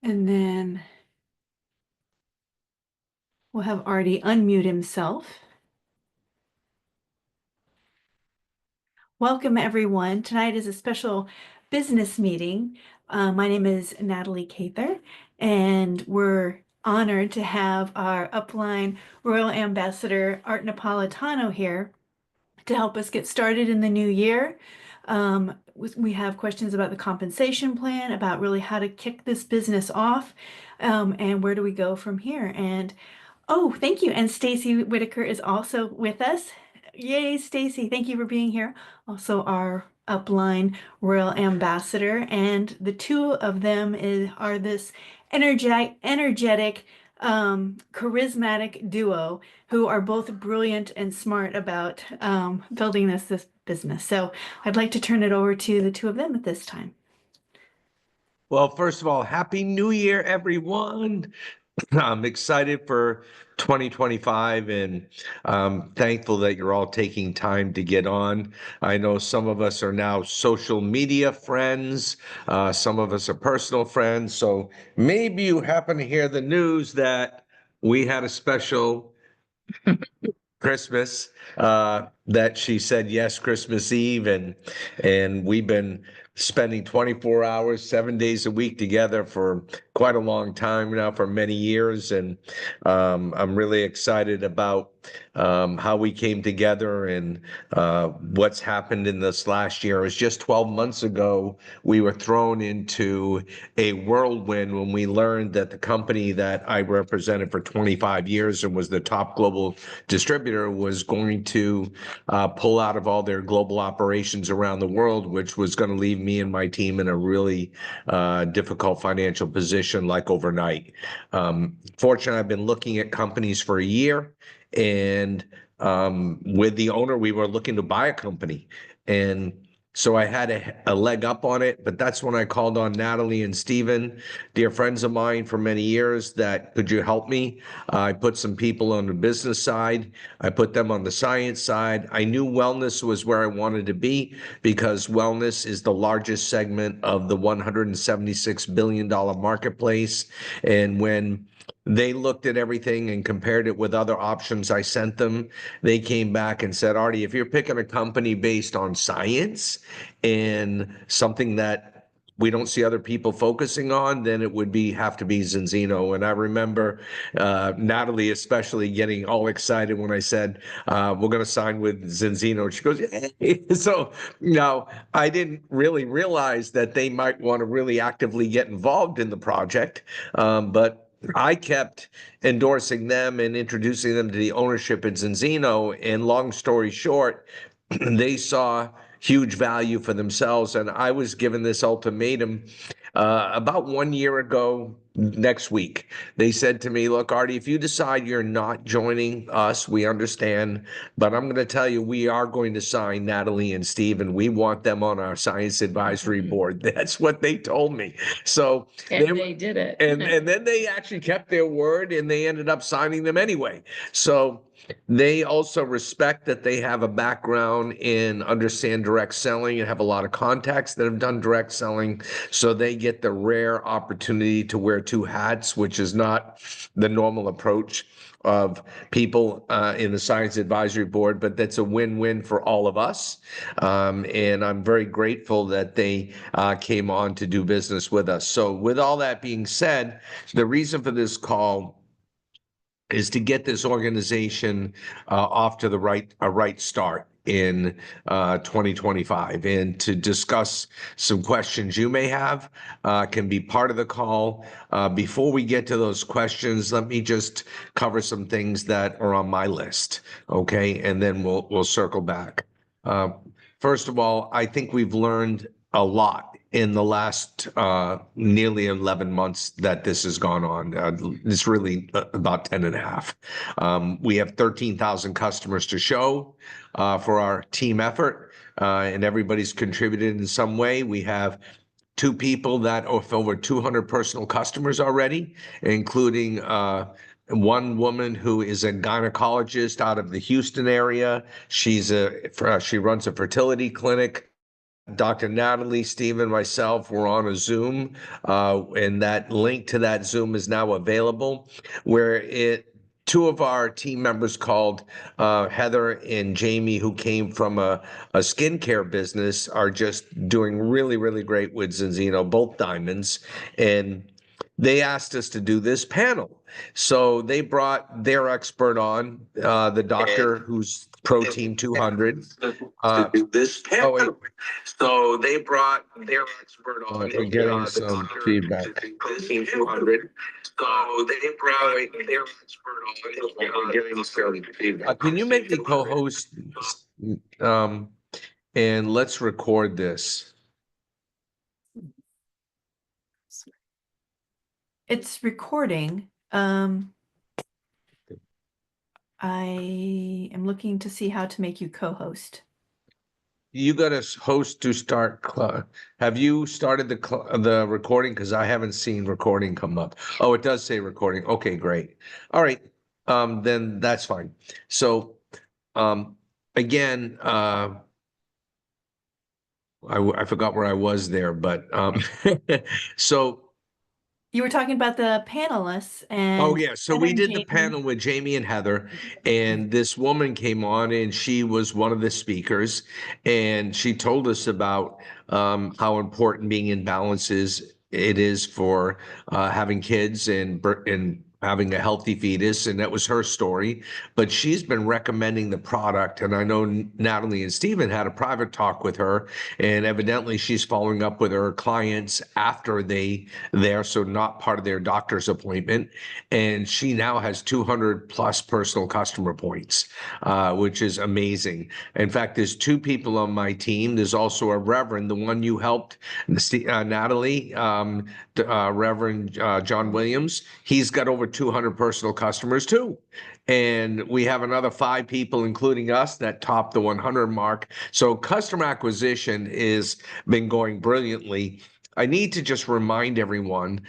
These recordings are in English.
And then we'll have Artie unmute himself. Welcome, everyone. Tonight is a special business meeting. My name is Natalie Cather, and we're honored to have our upline Royal Ambassador Art Napolitano here to help us get started in the new year. We have questions about the compensation plan, about really how to kick this business off, and where do we go from here. And oh, thank you. And Stacy Whitaker is also with us. Yay, Stacy. Thank you for being here. Also our upline Royal Ambassador. And the two of them are this energetic, charismatic duo who are both brilliant and smart about building this business. So I'd like to turn it over to the two of them at this time. Well, first of all, Happy New Year, everyone. I'm excited for 2025 and thankful that you're all taking time to get on. I know some of us are now social media friends. Some of us are personal friends. So maybe you happen to hear the news that we had a special Christmas that she said yes Christmas Eve, and we've been spending 24 hours 7 days a week together for quite a long time now, for many years. And I'm really excited about how we came together and what's happened in this last year. It was just 12 months ago we were thrown into a whirlwind when we learned that the company that I represented for 25 years and was the top global distributor was going to pull out of all their global operations around the world, which was going to leave me and my team in a really difficult financial position like overnight. Fortunately, I've been looking at companies for a year, and with the owner, we were looking to buy a company. And so I had a leg up on it, but that's when I called on Natalie and Steven, dear friends of mine for many years, that could you help me? I put some people on the business side. I put them on the science side. I knew wellness was where I wanted to be because wellness is the largest segment of the $176 billion marketplace. And when they looked at everything and compared it with other options I sent them, they came back and said, Artie, if you're picking a company based on science and something that we don't see other people focusing on, then it would have to be Zinzino. And I remember Natalie especially getting all excited when I said, we're going to sign with Zinzino. She goes, hey. So now I didn't really realize that they might want to really actively get involved in the project. But I kept endorsing them and introducing them to the ownership at Zinzino. And long story short, they saw huge value for themselves. And I was given this ultimatum about 1 year ago next week. They said to me, look, Artie, if you decide you're not joining us, we understand, but I'm going to tell you, we are going to sign Natalie and Steve, and we want them on our science advisory board. That's what they told me. So they did it. And then they actually kept their word, and they ended up signing them anyway. So they also respect that they have a background in understand direct selling and have a lot of contacts that have done direct selling. So they get the rare opportunity to wear two hats, which is not the normal approach of people in the science advisory board, but that's a win-win for all of us. And I'm very grateful that they came on to do business with us. So with all that being said, the reason for this call is to get this organization off to a right start in 2025, and to discuss some questions you may have can be part of the call. Before we get to those questions, let me just cover some things that are on my list, okay? And then we'll circle back. First of all, I think we've learned a lot in the last nearly 11 months that this has gone on. It's really about 10 and a half. We have 13,000 customers to show for our team effort, and everybody's contributed in some way. We have two people that have over 200 personal customers already, including one woman who is a gynecologist out of the Houston area. She runs a fertility clinic Dr. Natalie, Stephen, myself, we're on a Zoom, and that link to that Zoom is now available, where two of our team members called Heather and Jamie, who came from a skincare business, are just doing really, really great with Zinzino, both diamonds. And they asked us to do this panel. So they brought their expert on, the doctor who's Pro Team 200. This panel. Oh, wait. So they brought their expert on. We're getting some feedback. Pro Team 200. So they brought their expert on. We're getting some feedback. Can you make me co-host? Um, and let's record this. It's recording. I am looking to see how to make you co-host. You got a host to start. Have you started the recording? Because I haven't seen recording come up. Oh, it does say recording. Okay, great. All right. Then that's fine. So, again, I forgot where I was there, but so. You were talking about the panelists and Oh, yeah. So Heather we and did the Jamie. panel with Jamie and Heather, and this woman came on and she was one of the speakers. And she told us about how important being in balance it is for having kids and having a healthy fetus. And that was her story. But she's been recommending the product. And I know Natalie and Stephen had a private talk with her, and evidently she's following up with her clients after they're so not part of their doctor's appointment. And she now has 200 plus personal customer points, which is amazing. In fact, there's two people on my team. There's also a reverend, the one you helped, Natalie, Reverend John Williams. He's got over 200 personal customers too. And we have another 5 people, including us, that top the 100 mark. So customer acquisition is been going brilliantly. I need to just remind everyone,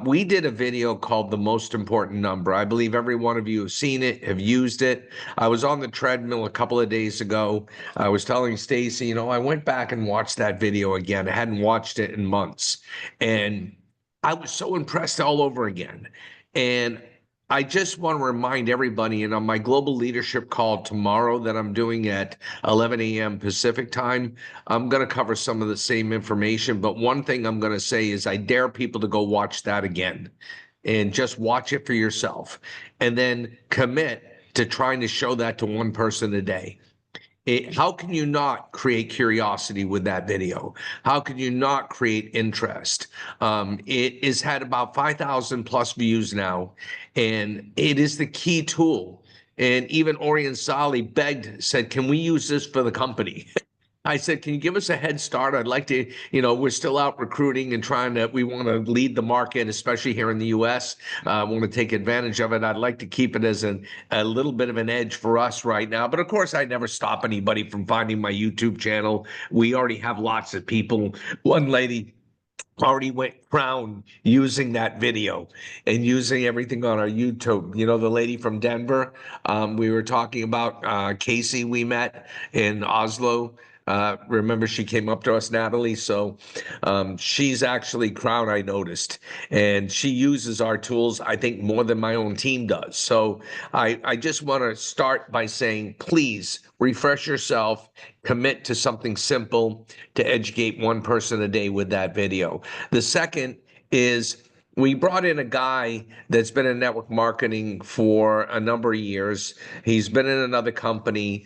we did a video called The Most Important Number. I believe every one of you have seen it, have used it. I was on the treadmill a couple of days ago. I was telling Stacy, I went back and watched that video again. I hadn't watched it in months. And I was so impressed all over again. And I just want to remind everybody, and on my global leadership call tomorrow that I'm doing at 11 a.m. Pacific time, I'm going to cover some of the same information. But one thing I'm going to say is I dare people to go watch that again and just watch it for yourself and then commit to trying to show that to one person a day. How can you not create curiosity with that video? How can you not create interest? It has had about 5,000 plus views now, and it is the key tool. And even Orion Sali said, can we use this for the company? I said, can you give us a head start? I'd like to, we're still out recruiting and we want to lead the market, especially here in the US. I want to take advantage of it. I'd like to keep it as a little bit of an edge for us right now. But of course, I never stop anybody from finding my YouTube channel. We already have lots of people. One lady already went crown using that video and using everything on our YouTube. The lady from Denver, we were talking about Casey we met in Oslo. Remember, she came up to us, Natalie. So she's actually crown, I noticed, and she uses our tools, I think, more than my own team does. So I just want to start by saying, please refresh yourself, commit to something simple to educate one person a day with that video. The second is we brought in a guy that's been in network marketing for a number of years. He's been in another company.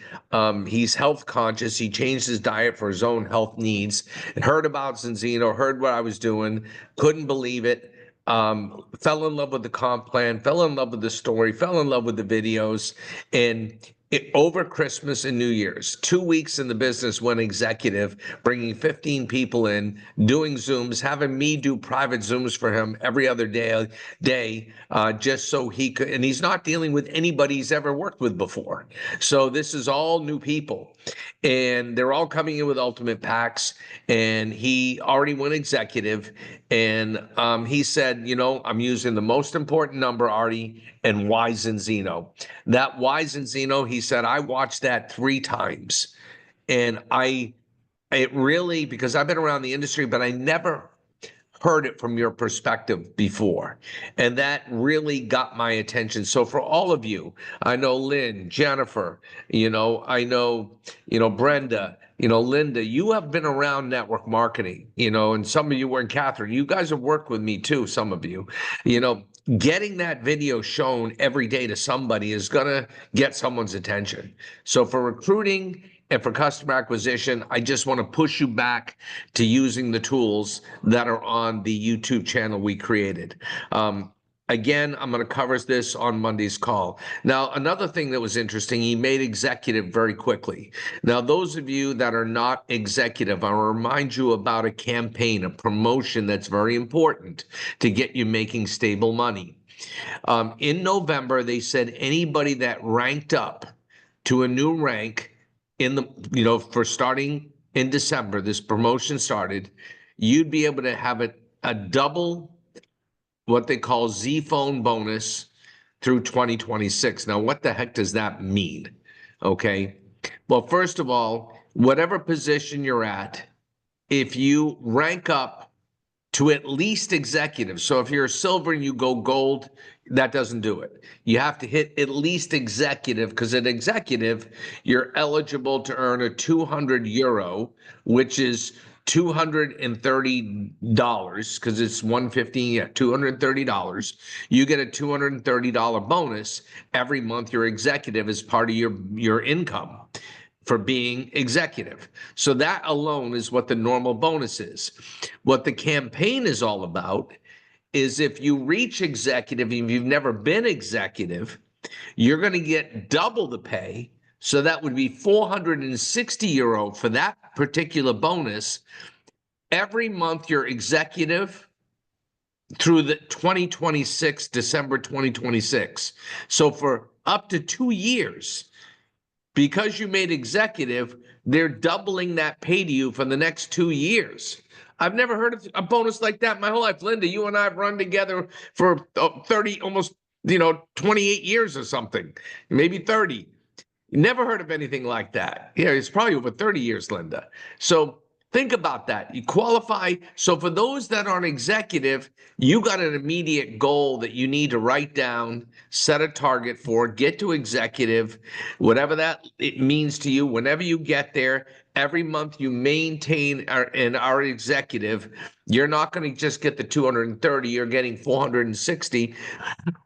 He's health conscious. He changed his diet for his own health needs. Heard about Zinzino, heard what I was doing, couldn't believe it. Fell in love with the comp plan, fell in love with the story, fell in love with the videos. And over Christmas and New Year's, 2 weeks in the business, went executive, bringing 15 people in, doing Zooms, having me do private Zooms for him every other day, just so he could. And he's not dealing with anybody he's ever worked with before. So this is all new people. And they're all coming in with ultimate packs. And he already went executive. And he said, I'm using the most important number, Artie, and why Zinzino. That why Zinzino, he said, I watched that 3 times. And it really, because I've been around the industry, but I never heard it from your perspective before. And that really got my attention. So for all of you, I know Lynn, Jennifer, I know, Brenda, Linda, you have been around network marketing, and some of you were in Catherine. You guys have worked with me too, some of you, getting that video shown every day to somebody is going to get someone's attention. So for recruiting and for customer acquisition, I just want to push you back to using the tools that are on the YouTube channel we created. Again, I'm going to cover this on Monday's call. Now, another thing that was interesting, he made executive very quickly. Now, those of you that are not executive, I'll remind you about a campaign, a promotion that's very important to get you making stable money. In November, they said anybody that ranked up to a new rank for starting in December, this promotion started, you'd be able to have a double what they call Z phone bonus through 2026. Now, what the heck does that mean? Okay. Well, first of all, whatever position you're at, if you rank up to at least executive. So if you're a silver and you go gold, that doesn't do it. You have to hit at least executive, because at executive, you're eligible to earn a 200 euro, which is $230, because it's 115, yeah, $230. You get a $230 bonus every month you're executive as part of your income for being executive. So that alone is what the normal bonus is. What the campaign is all about is if you reach executive, if you've never been executive, you're going to get double the pay. So that would be 460 euro for that particular bonus. Every month you're executive through the 2026, December 2026. So for up to 2 years, because you made executive, they're doubling that pay to you for the next 2 years. I've never heard of a bonus like that my whole life. Linda, you and I have run together for 30, almost, 28 years or something, maybe 30. Never heard of anything like that. Yeah, it's probably over 30 years, Linda. So think about that. You qualify. So for those that aren't executive, you got an immediate goal that you need to write down, set a target for, get to executive, whatever that it means to you. Whenever you get there, every month you maintain our executive. You're not going to just get the 230, you're getting 460,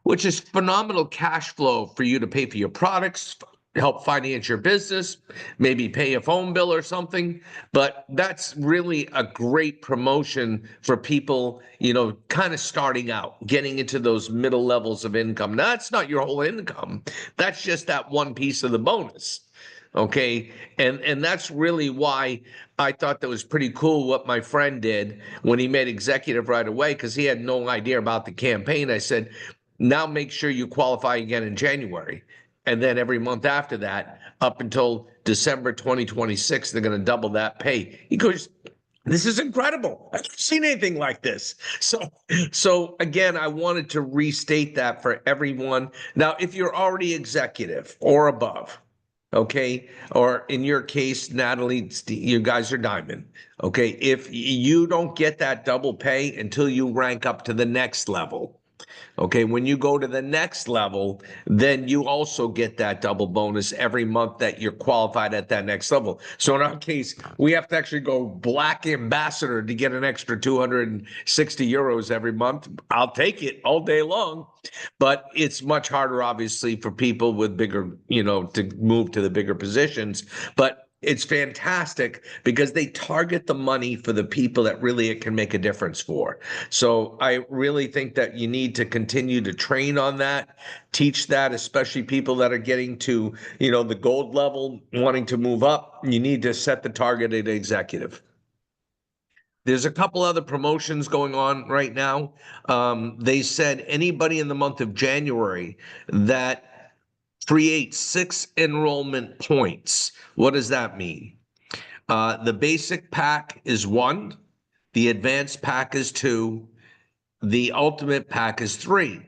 which is phenomenal cash flow for you to pay for your products, help finance your business, maybe pay a phone bill or something. But that's really a great promotion for people, kind of starting out, getting into those middle levels of income. Now, that's not your whole income. That's just that one piece of the bonus. Okay. And that's really why I thought that was pretty cool what my friend did when he made executive right away, because he had no idea about the campaign. I said, now make sure you qualify again in January. And then every month after that, up until December 2026, they're going to double that pay. He goes, this is incredible. I've never seen anything like this. So again, I wanted to restate that for everyone. Now, if you're already executive or above, okay, or in your case, Natalie, you guys are diamond. Okay, if you don't get that double pay until you rank up to the next level. Okay, when you go to the next level, then you also get that double bonus every month that you're qualified at that next level. So in our case, we have to actually go black ambassador to get an extra 260 euros every month. I'll take it all day long, but it's much harder, obviously, for people with bigger, to move to the bigger positions. But it's fantastic because they target the money for the people that really it can make a difference for. So I really think that you need to continue to train on that, teach that, especially people that are getting to, the gold level, wanting to move up. You need to set the target at executive. There's a couple other promotions going on right now. They said anybody in the month of January that create 6 enrollment points. What does that mean? The basic pack is 1, the advanced pack is 2, the ultimate pack is 3.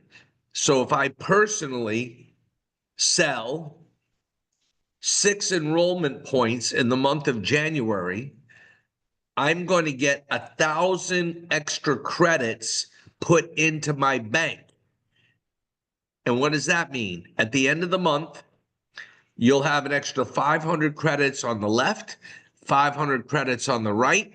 So if I personally sell 6 enrollment points in the month of January, I'm going to get 1,000 extra credits put into my bank. And what does that mean? At the end of the month, you'll have an extra 500 credits on the left, 500 credits on the right.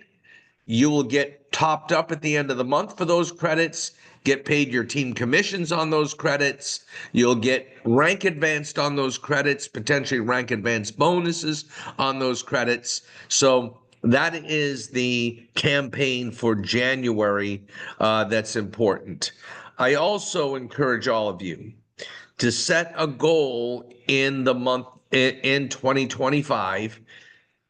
You will get topped up at the end of the month for those credits, get paid your team commissions on those credits. You'll get rank advanced on those credits, potentially rank advanced bonuses on those credits. So that is the campaign for January that's important. I also encourage all of you to set a goal in the month in 2025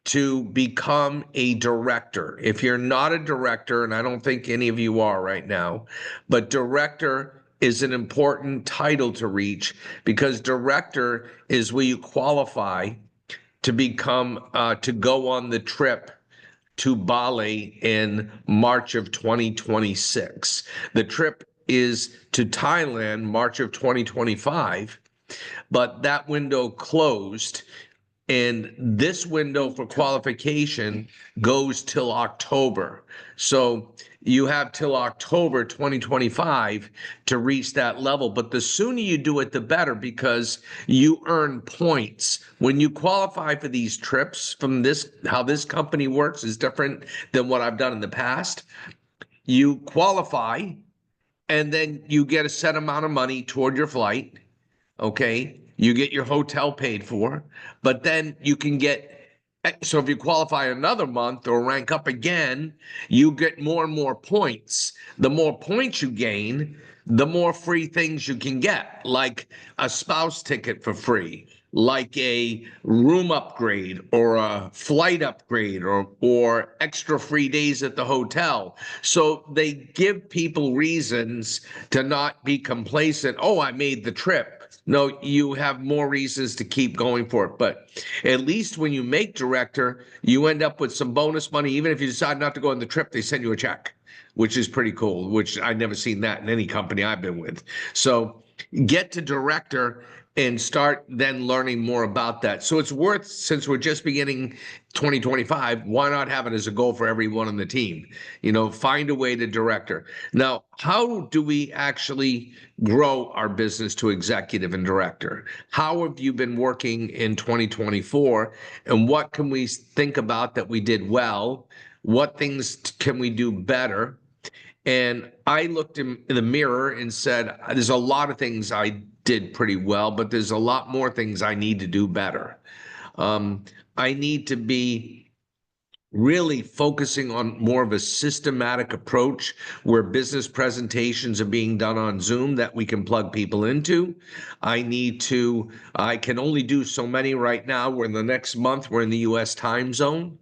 to become a director. If you're not a director, and I don't think any of you are right now, but director is an important title to reach, because director is where you qualify to become to go on the trip to Bali in March of 2026. The trip is to Thailand March of 2025, but that window closed, and this window for qualification goes till October. So you have till October 2025 to reach that level. But the sooner you do it, the better, because you earn points. When you qualify for these trips from this, how this company works is different than what I've done in the past. You qualify, and then you get a set amount of money toward your flight. Okay, you get your hotel paid for, but then you can get, so if you qualify another month or rank up again, you get more and more points. The more points you gain, the more free things you can get, like a spouse ticket for free, like a room upgrade or a flight upgrade, or extra free days at the hotel. So they give people reasons to not be complacent. Oh, I made the trip. No, you have more reasons to keep going for it. But at least when you make director, you end up with some bonus money. Even if you decide not to go on the trip, they send you a check, which is pretty cool, which I've never seen that in any company I've been with. So get to director and start then learning more about that. So it's worth, since we're just beginning 2025, why not have it as a goal for everyone on the team? Find a way to director. Now, how do we actually grow our business to executive and director? How have you been working in 2024? And what can we think about that we did well? What things can we do better? And I looked in the mirror and said, there's a lot of things I did pretty well, but there's a lot more things I need to do better. I need to be really focusing on more of a systematic approach where business presentations are being done on Zoom that we can plug people into. I can only do so many right now. We're in the next month, we're in the US time zone.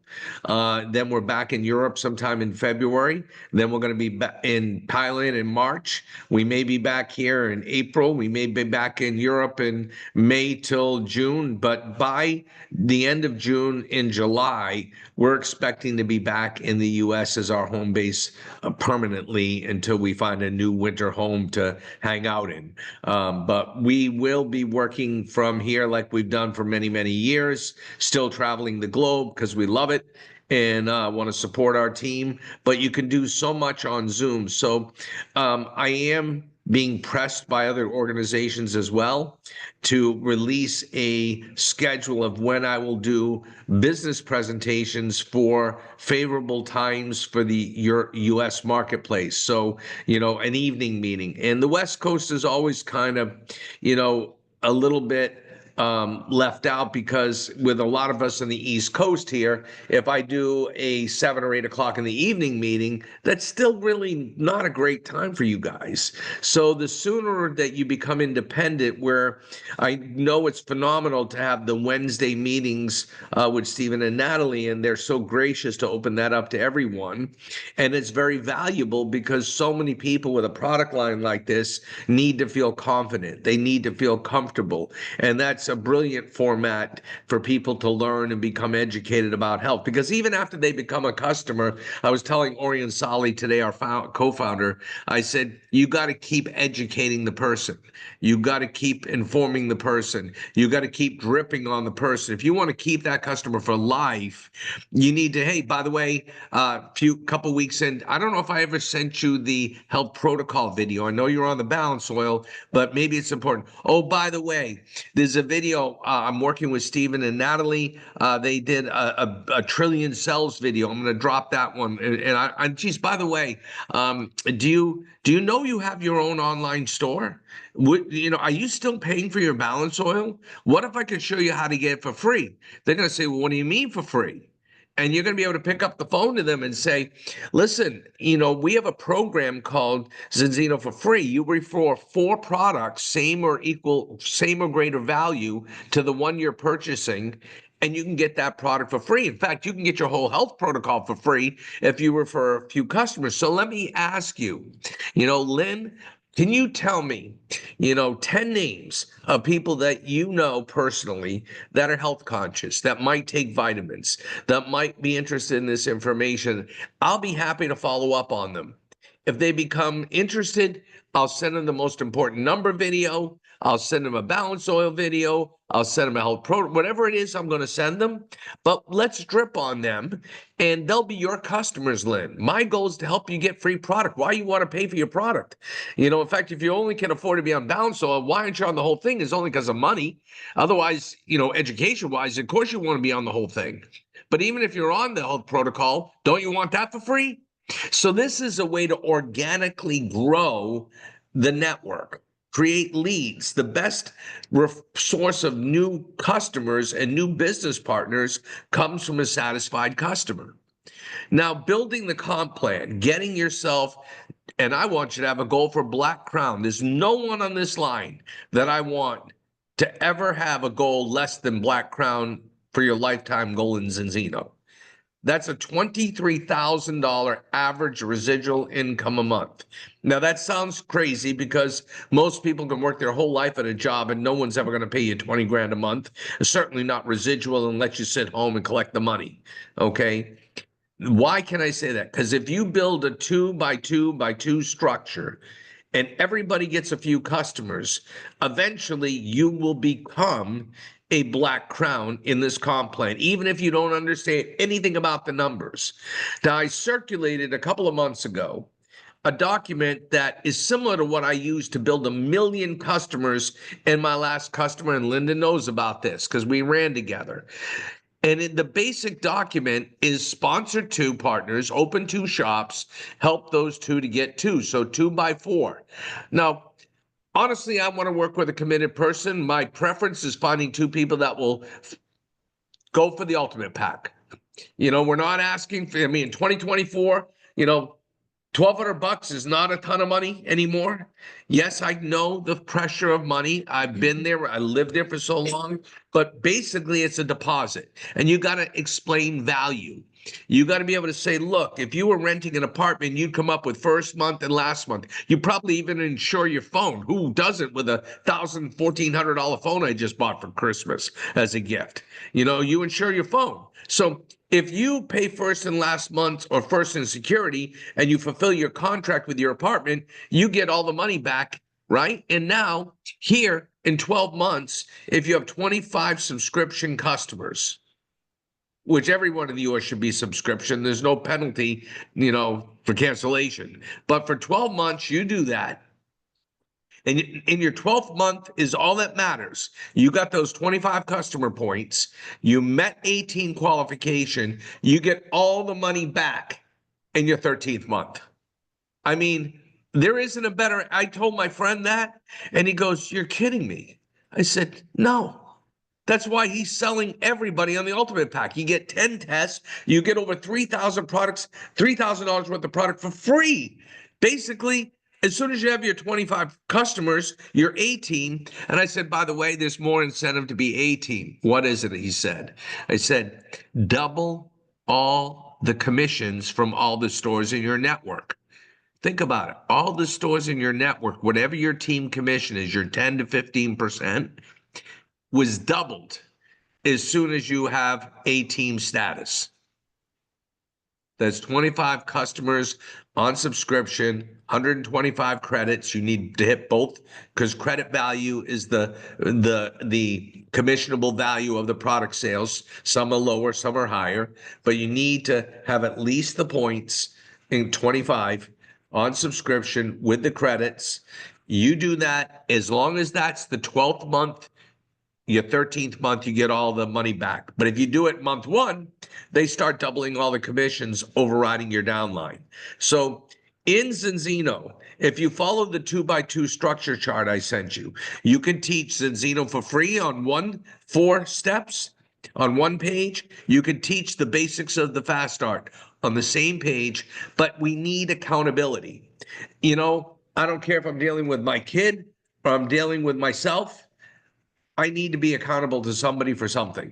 Then we're back in Europe sometime in February. Then we're going to be back in Thailand in March. We may be back here in April. We may be back in Europe in May till June. But by the end of June, in July, we're expecting to be back in the US as our home base permanently until we find a new winter home to hang out in. But we will be working from here like we've done for many, many years, still traveling the globe because we love it and want to support our team. But you can do so much on Zoom. So I am being pressed by other organizations as well to release a schedule of when I will do business presentations for favorable times for the US marketplace. So, an evening meeting. And the West Coast is always kind of, a little bit left out, because with a lot of us on the East Coast here, if I do a 7 or 8 o'clock in the evening meeting, that's still really not a great time for you guys. So the sooner that you become independent, where I know it's phenomenal to have the Wednesday meetings with Stephen and Natalie, and they're so gracious to open that up to everyone. And it's very valuable because so many people with a product line like this need to feel confident. They need to feel comfortable. And that's that's a brilliant format for people to learn and become educated about health. Because even after they become a customer, I was telling Orion Sali today, our co-founder, I said, you got to keep educating the person. You got to keep informing the person. You got to keep dripping on the person. If you want to keep that customer for life, you need to, hey, by the way, couple weeks in, I don't know if I ever sent you the health protocol video. I know you're on the balance oil, but maybe it's important. Oh, by the way, there's a video. I'm working with Stephen and Natalie. They did a trillion cells video. I'm going to drop that one. And geez, by the way, do you know you have your own online store? Are you still paying for your balance oil? What if I could show you how to get it for free? They're going to say, well, what do you mean for free? And you're going to be able to pick up the phone to them and say, listen, we have a program called Zinzino for free. You refer 4 products, same or greater value to the one you're purchasing, and you can get that product for free. In fact, you can get your whole health protocol for free if you refer a few customers. So let me ask you, Lynn, can you tell me, 10 names of people that you know personally that are health conscious, that might take vitamins, that might be interested in this information? I'll be happy to follow up on them. If they become interested, I'll send them the most important number video. I'll send them a balance oil video. I'll send them a health pro, whatever it is I'm going to send them. But let's drip on them and they'll be your customers, Lynn. My goal is to help you get free product. Why you want to pay for your product? In fact, if you only can afford to be on balance oil, why aren't you on the whole thing? It's only because of money. Otherwise, education wise, of course you want to be on the whole thing. But even if you're on the health protocol, don't you want that for free? So this is a way to organically grow the network, create leads. The best source of new customers and new business partners comes from a satisfied customer. Now, building the comp plan, getting yourself, and I want you to have a goal for Black Crown. There's no one on this line that I want to ever have a goal less than Black Crown for your lifetime goal in Zinzino. That's a $23,000 average residual income a month. Now, that sounds crazy because most people can work their whole life at a job and no one's ever going to pay you 20 grand a month. Certainly not residual and let you sit home and collect the money. Okay. Why can I say that? Because if you build a 2x2x2 structure and everybody gets a few customers, eventually you will become a Black Crown in this comp plan, even if you don't understand anything about the numbers. Now, I circulated a couple of months ago a document that is similar to what I used to build 1 million customers in my last customer, and Linda knows about this because we ran together. And the basic document is sponsor 2 partners, open 2 shops, help those 2 to get 2. So 2x4. Now, honestly, I want to work with a committed person. My preference is finding 2 people that will go for the ultimate pack. We're not asking for, in 2024, $1,200 is not a ton of money anymore. Yes, I know the pressure of money. I've been there. I lived there for so long. But basically, it's a deposit. And you got to explain value. You got to be able to say, look, if you were renting an apartment, you'd come up with first month and last month. You probably even insure your phone. Who doesn't with a $1,400 phone I just bought for Christmas as a gift? You insure your phone. So if you pay first and last month or first in security and you fulfill your contract with your apartment, you get all the money back, right? And now here in 12 months, if you have 25 subscription customers, which every one of yours should be subscription, there's no penalty, for cancellation. But for 12 months, you do that. And in your 12th month is all that matters. You got those 25 customer points. You met 18 qualification. You get all the money back in your 13th month. There isn't a better. I told my friend that, and he goes, "You're kidding me." I said, "No." That's why he's selling everybody on the Ultimate Pack. You get 10 tests. You get over 3,000 products, $3,000 worth of product for free. Basically, as soon as you have your 25 customers, you're 18. And I said, by the way, there's more incentive to be 18. What is it? He said. I said, double all the commissions from all the stores in your network. Think about it. All the stores in your network, whatever your team commission is, your 10 to 15%. was doubled as soon as you have a team status. That's 25 customers on subscription, 125 credits. You need to hit both because credit value is the commissionable value of the product sales. Some are lower, some are higher, but you need to have at least the points in 25 on subscription with the credits. You do that as long as that's the 12th month. Your 13th month, you get all the money back. But if you do it month one, they start doubling all the commissions, overriding your downline. So in Zinzino, if you follow the 2x2 structure chart I sent you, you can teach Zinzino for free on 4 steps on one page. You can teach the basics of the fast art on the same page, but we need accountability. You know, I don't care if I'm dealing with my kid or I'm dealing with myself. I need to be accountable to somebody for something.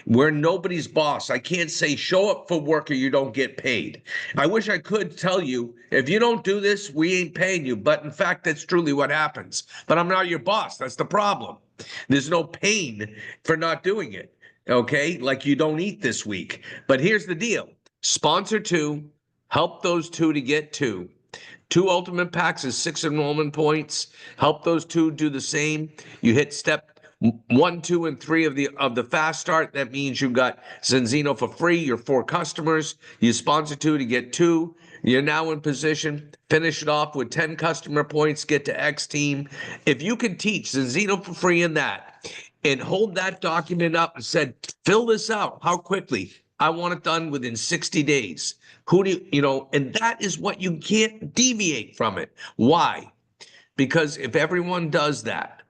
We're nobody's boss. I can't say show up for work or you don't get paid. I wish I could tell you, if you don't do this, we ain't paying you. But in fact, that's truly what happens. But I'm not your boss. That's the problem. There's no pain for not doing it. Okay? Like you don't eat this week. But here's the deal. Sponsor 2, help those 2 to get 2. 2 ultimate packs is 6 enrollment points. Help those 2 do the same. You hit step 1, 2, and 3 of the fast start. That means you got Zinzino for free. Your 4 customers. You sponsor 2 to get 2. You're now in position. Finish it off with 10 customer points. Get to X team. If you can teach Zinzino for free in that, and hold that document up and said, fill this out. How quickly? I want it done within 60 days. Who do you know? And that is what you can't deviate from it. Why? Because if everyone does that,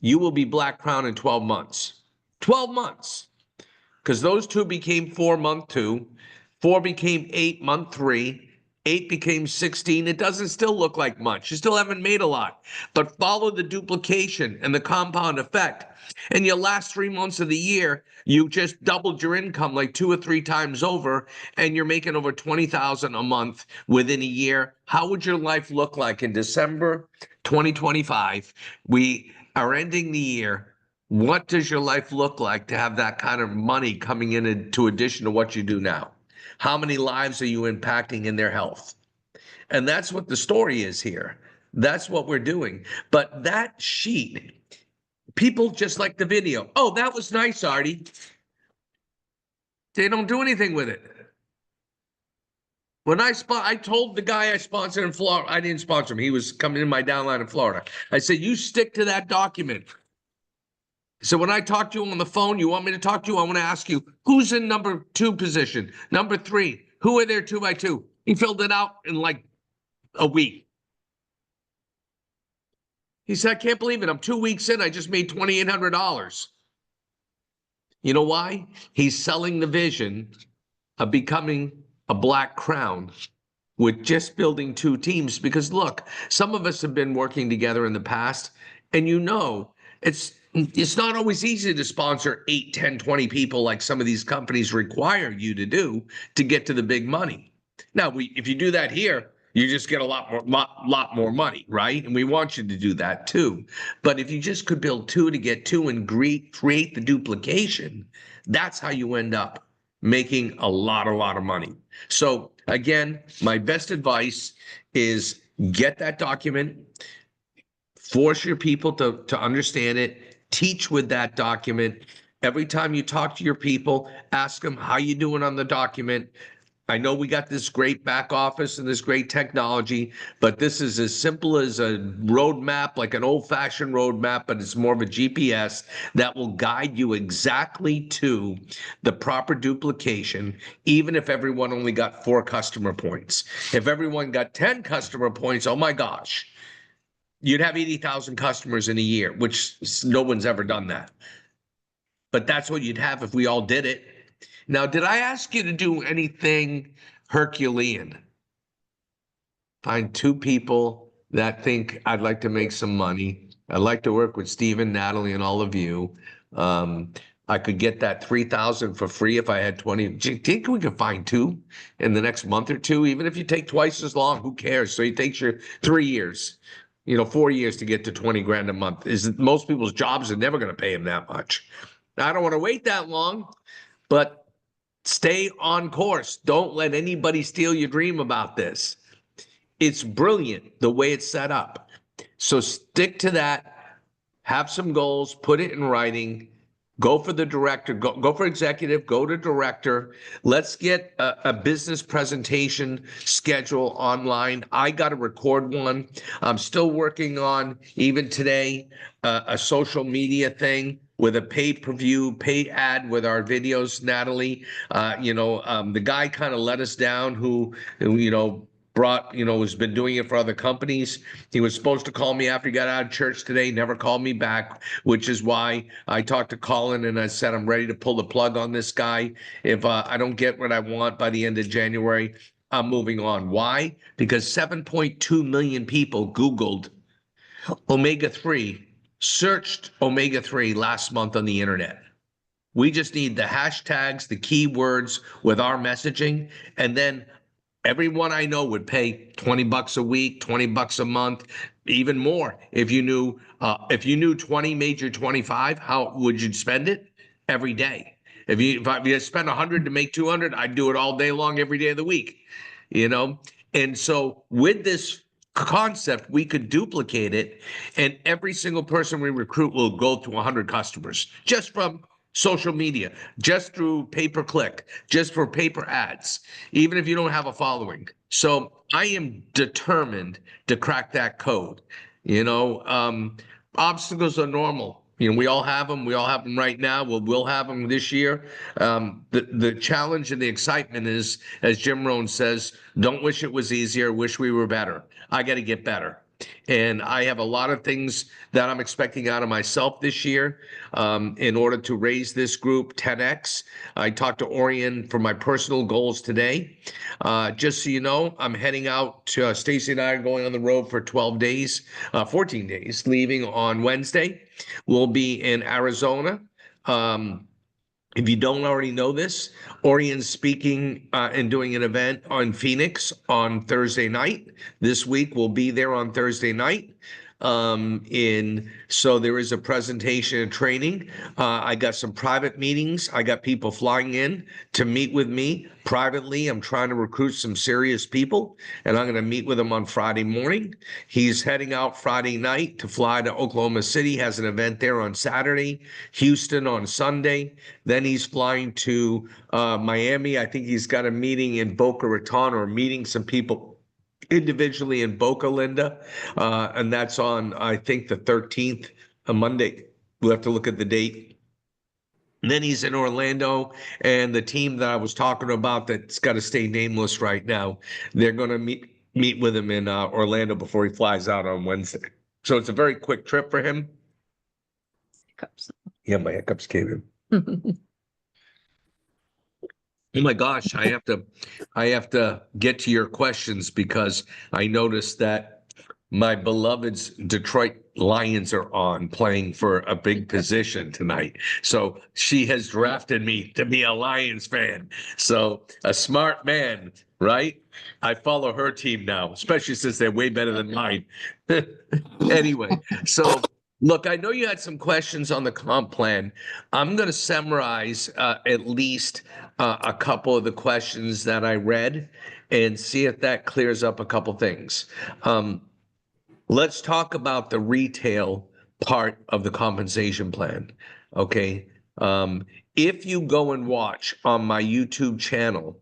you will be Black Crown in 12 months. 12 months. Because those 2 became 4 month 2, 4 became 8 month 3, 8 became 16. It doesn't still look like much. You still haven't made a lot. But follow the duplication and the compound effect. And your last 3 months of the year, you just doubled your income like 2 or 3 times over, and you're making over $20,000 a month within a year. How would your life look like in December 2025? We are ending the year. What does your life look like to have that kind of money coming in to addition to what you do now? How many lives are you impacting in their health? And that's what the story is here. That's what we're doing. But that sheet, people just like the video. Oh, that was nice, Artie. They don't do anything with it. When I told the guy I sponsored in Florida, I didn't sponsor him. He was coming in my downline in Florida. I said, you stick to that document. So when I talk to you on the phone, you want me to talk to you? I want to ask you, who's in number 2 position? Number 3, who are there 2x2? He filled it out in like a week. He said, I can't believe it. I'm 2 weeks in. I just made $2,800. You know why? He's selling the vision of becoming a Black Crown with just building 2 teams. Because look, some of us have been working together in the past, and you know, it's not always easy to sponsor 8, 10, 20 people like some of these companies require you to do to get to the big money. Now, if you do that here, you just get a lot more money, right? And we want you to do that too. But if you just could build 2 to get 2 and create the duplication, that's how you end up making a lot of money. So again, my best advice is get that document, force your people to understand it, teach with that document. Every time you talk to your people, ask them, how you doing on the document? I know we got this great back office and this great technology, but this is as simple as a roadmap, like an old-fashioned roadmap, but it's more of a GPS that will guide you exactly to the proper duplication, even if everyone only got 4 customer points. If everyone got 10 customer points, oh my gosh, you'd have 80,000 customers in a year, which no one's ever done that. But that's what you'd have if we all did it. Now, did I ask you to do anything Herculean? Find 2 people that think I'd like to make some money. I'd like to work with Stephen, Natalie, and all of you. I could get that 3,000 for free if I had 20. Do you think we could find 2 in the next month or 2? Even if you take twice as long, who cares? So it takes you 3 years. 4 years to get to 20 grand a month. Most people's jobs are never going to pay them that much. I don't want to wait that long, but stay on course. Don't let anybody steal your dream about this. It's brilliant the way it's set up. So stick to that. Have some goals, put it in writing, go for the director, go for executive, go to director. Let's get a business presentation schedule online. I got to record one. I'm still working on, even today, a social media thing with a pay-per-view, pay ad with our videos, Natalie. The guy kind of let us down who has been doing it for other companies. He was supposed to call me after he got out of church today, never called me back, which is why I talked to Colin and I said, I'm ready to pull the plug on this guy. If I don't get what I want by the end of January, I'm moving on. Why? Because 7.2 million people Googled omega-3, searched omega-3 last month on the internet. We just need the hashtags, the keywords with our messaging, and then everyone I know would pay $20 a week, $20 a month, even more. If you knew 20 made you 25, how would you spend it? Every day. If I spend 100 to make 200, I'd do it all day long, every day of the week, you know? And so with this concept, we could duplicate it, and every single person we recruit will go to 100 customers just from social media, just through pay-per-click, just for paper ads, even if you don't have a following. So I am determined to crack that code. Obstacles are normal. We all have them. We all have them right now. We'll have them this year. The challenge and the excitement is, as Jim Rohn says, don't wish it was easier, wish we were better. I got to get better. And I have a lot of things that I'm expecting out of myself this year in order to raise this group 10x. I talked to Orion for my personal goals today. Just so you know, I'm heading out to Stacy and I are going on the road for 12 days, 14 days, leaving on Wednesday. We'll be in Arizona. If you don't already know this, Orion's speaking and doing an event on Phoenix on Thursday night. This week we'll be there on Thursday night. So there is a presentation and training. I got some private meetings. I got people flying in to meet with me privately. I'm trying to recruit some serious people, and I'm going to meet with them on Friday morning. He's heading out Friday night to fly to Oklahoma City, has an event there on Saturday, Houston on Sunday. Then he's flying to Miami. I think he's got a meeting in Boca Raton, or meeting some people individually in Boca Linda, and that's on, I think, the 13th, a Monday. We'll have to look at the date. And then he's in Orlando, and the team that I was talking about that's got to stay nameless right now, they're going to meet with him in Orlando before he flies out on Wednesday. So it's a very quick trip for him. Hiccups. Yeah, my hiccups came in. Oh my gosh, I have to get to your questions because I noticed that my beloved's Detroit Lions are on, playing for a big position tonight. So she has drafted me to be a Lions fan. So a smart man, right? I follow her team now, especially since they're way better than mine. Anyway, so look, I know you had some questions on the comp plan. I'm going to summarize at least a couple of the questions that I read and see if that clears up a couple things. Let's talk about the retail part of the compensation plan. Okay. If you go and watch on my YouTube channel,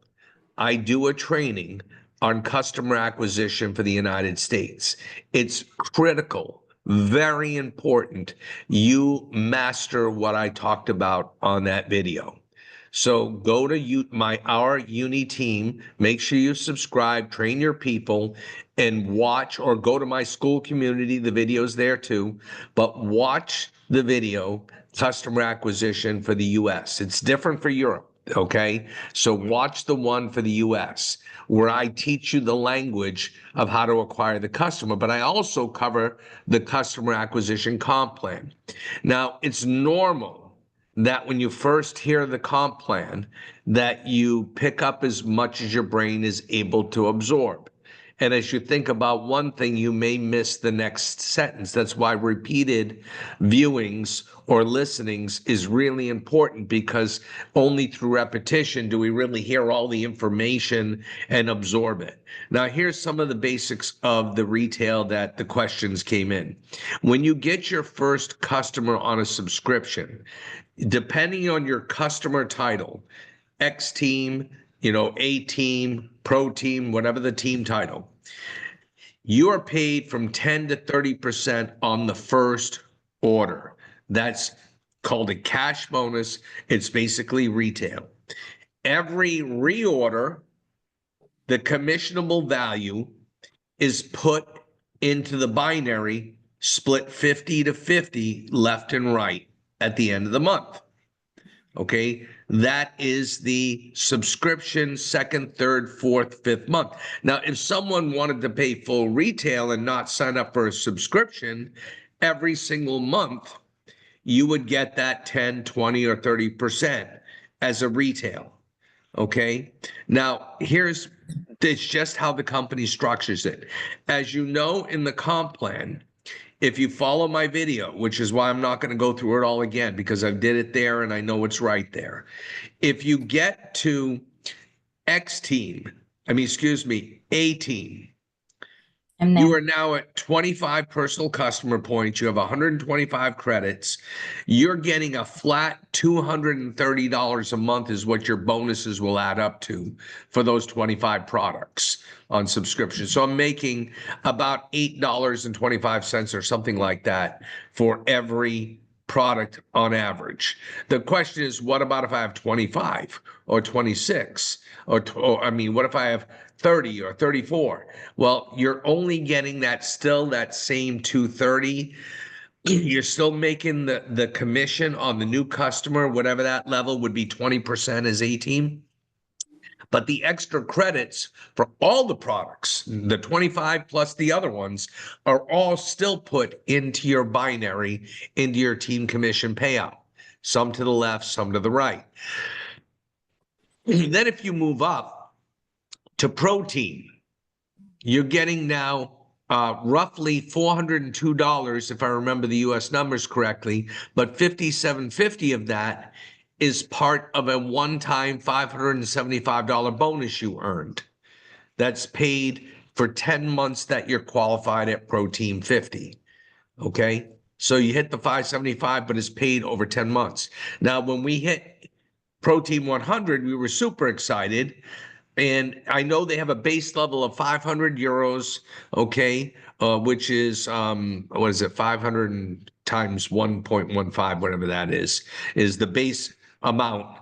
I do a training on customer acquisition for the United States. It's critical, very important. You master what I talked about on that video. So go to our uni team, make sure you subscribe, train your people, and watch, or go to my school community, the video's there too, but watch the video, customer acquisition for the US. It's different for Europe, okay? So watch the one for the US, where I teach you the language of how to acquire the customer, but I also cover the customer acquisition comp plan. Now, it's normal that when you first hear the comp plan, that you pick up as much as your brain is able to absorb. And as you think about one thing, you may miss the next sentence. That's why repeated viewings or listenings is really important, because only through repetition do we really hear all the information and absorb it. Now, here's some of the basics of the retail that the questions came in. When you get your first customer on a subscription, depending on your customer title, X team, A team, pro team, whatever the team title, you are paid from 10 to 30% on the first order. That's called a cash bonus. It's basically retail. Every reorder, the commissionable value is put into the binary, split 50 to 50 left and right at the end of the month. Okay, that is the subscription second, third, fourth, fifth month. Now, if someone wanted to pay full retail and not sign up for a subscription every single month, you would get that 10, 20, or 30% as a retail. Okay, now it's just how the company structures it. As you know, in the comp plan, if you follow my video, which is why I'm not going to go through it all again, because I did it there and I know it's right there. If you get to A team, I'm you there. are now at 25 personal customer points. You have 125 credits. You're getting a flat $230 a month is what your bonuses will add up to for those 25 products on subscription. So I'm making about $8.25 or something like that for every product on average. The question is, what about if I have 25 or 26 or what if I have 30 or 34? Well, you're only getting that same 230. You're still making the commission on the new customer, whatever that level would be, 20% as A team. But the extra credits for all the products, the 25 plus the other ones, are all still put into your binary, into your team commission payout. Some to the left, some to the right. Then if you move up to pro team, you're getting now roughly $402, if I remember the US numbers correctly, but $57.50 of that is part of a one-time $575 bonus you earned. That's paid for 10 months that you're qualified at Pro Team 50. Okay? So you hit the 575, but it's paid over 10 months. Now, when we hit Pro Team 100, we were super excited. And I know they have a base level of 500 euros, okay, which is, 500 times 1.15, whatever that is the base amount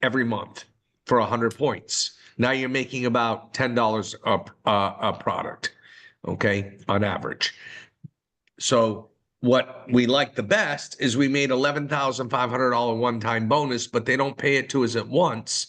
every month for 100 points. Now you're making about $10 a product, okay, on average. So what we like the best is we made $11,500 one-time bonus, but they don't pay it to us at once.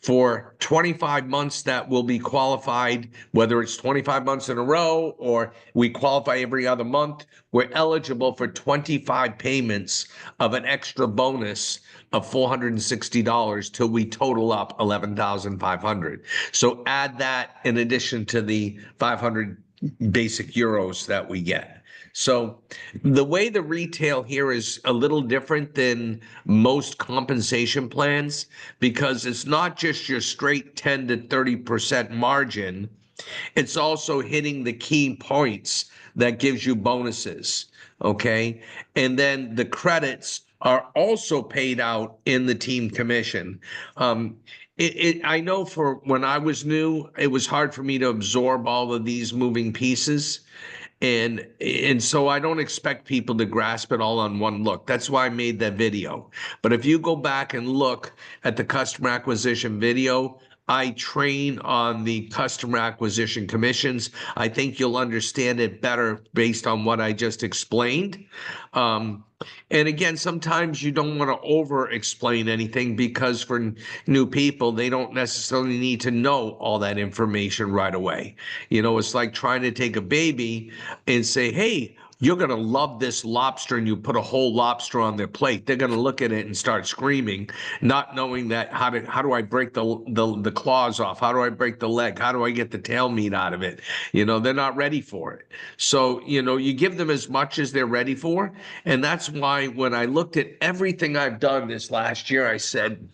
For 25 months that will be qualified, whether it's 25 months in a row or we qualify every other month, we're eligible for 25 payments of an extra bonus of $460 till we total up 11,500. So add that in addition to the 500 basic euros that we get. So the way the retail here is a little different than most compensation plans, because it's not just your straight 10 to 30% margin. It's also hitting the key points that gives you bonuses. Okay. And then the credits are also paid out in the team commission. I know for when I was new, it was hard for me to absorb all of these moving pieces. And so I don't expect people to grasp it all on one look. That's why I made that video. But if you go back and look at the customer acquisition video, I train on the customer acquisition commissions. I think you'll understand it better based on what I just explained. And again, sometimes you don't want to over explain anything, because for new people, they don't necessarily need to know all that information right away. It's like trying to take a baby and say, hey, you're going to love this lobster, and you put a whole lobster on their plate, they're going to look at it and start screaming, not knowing that how do I break the claws off? How do I break the leg? How do I get the tail meat out of it? They're not ready for it. So, you give them as much as they're ready for. And that's why when I looked at everything I've done this last year, I said,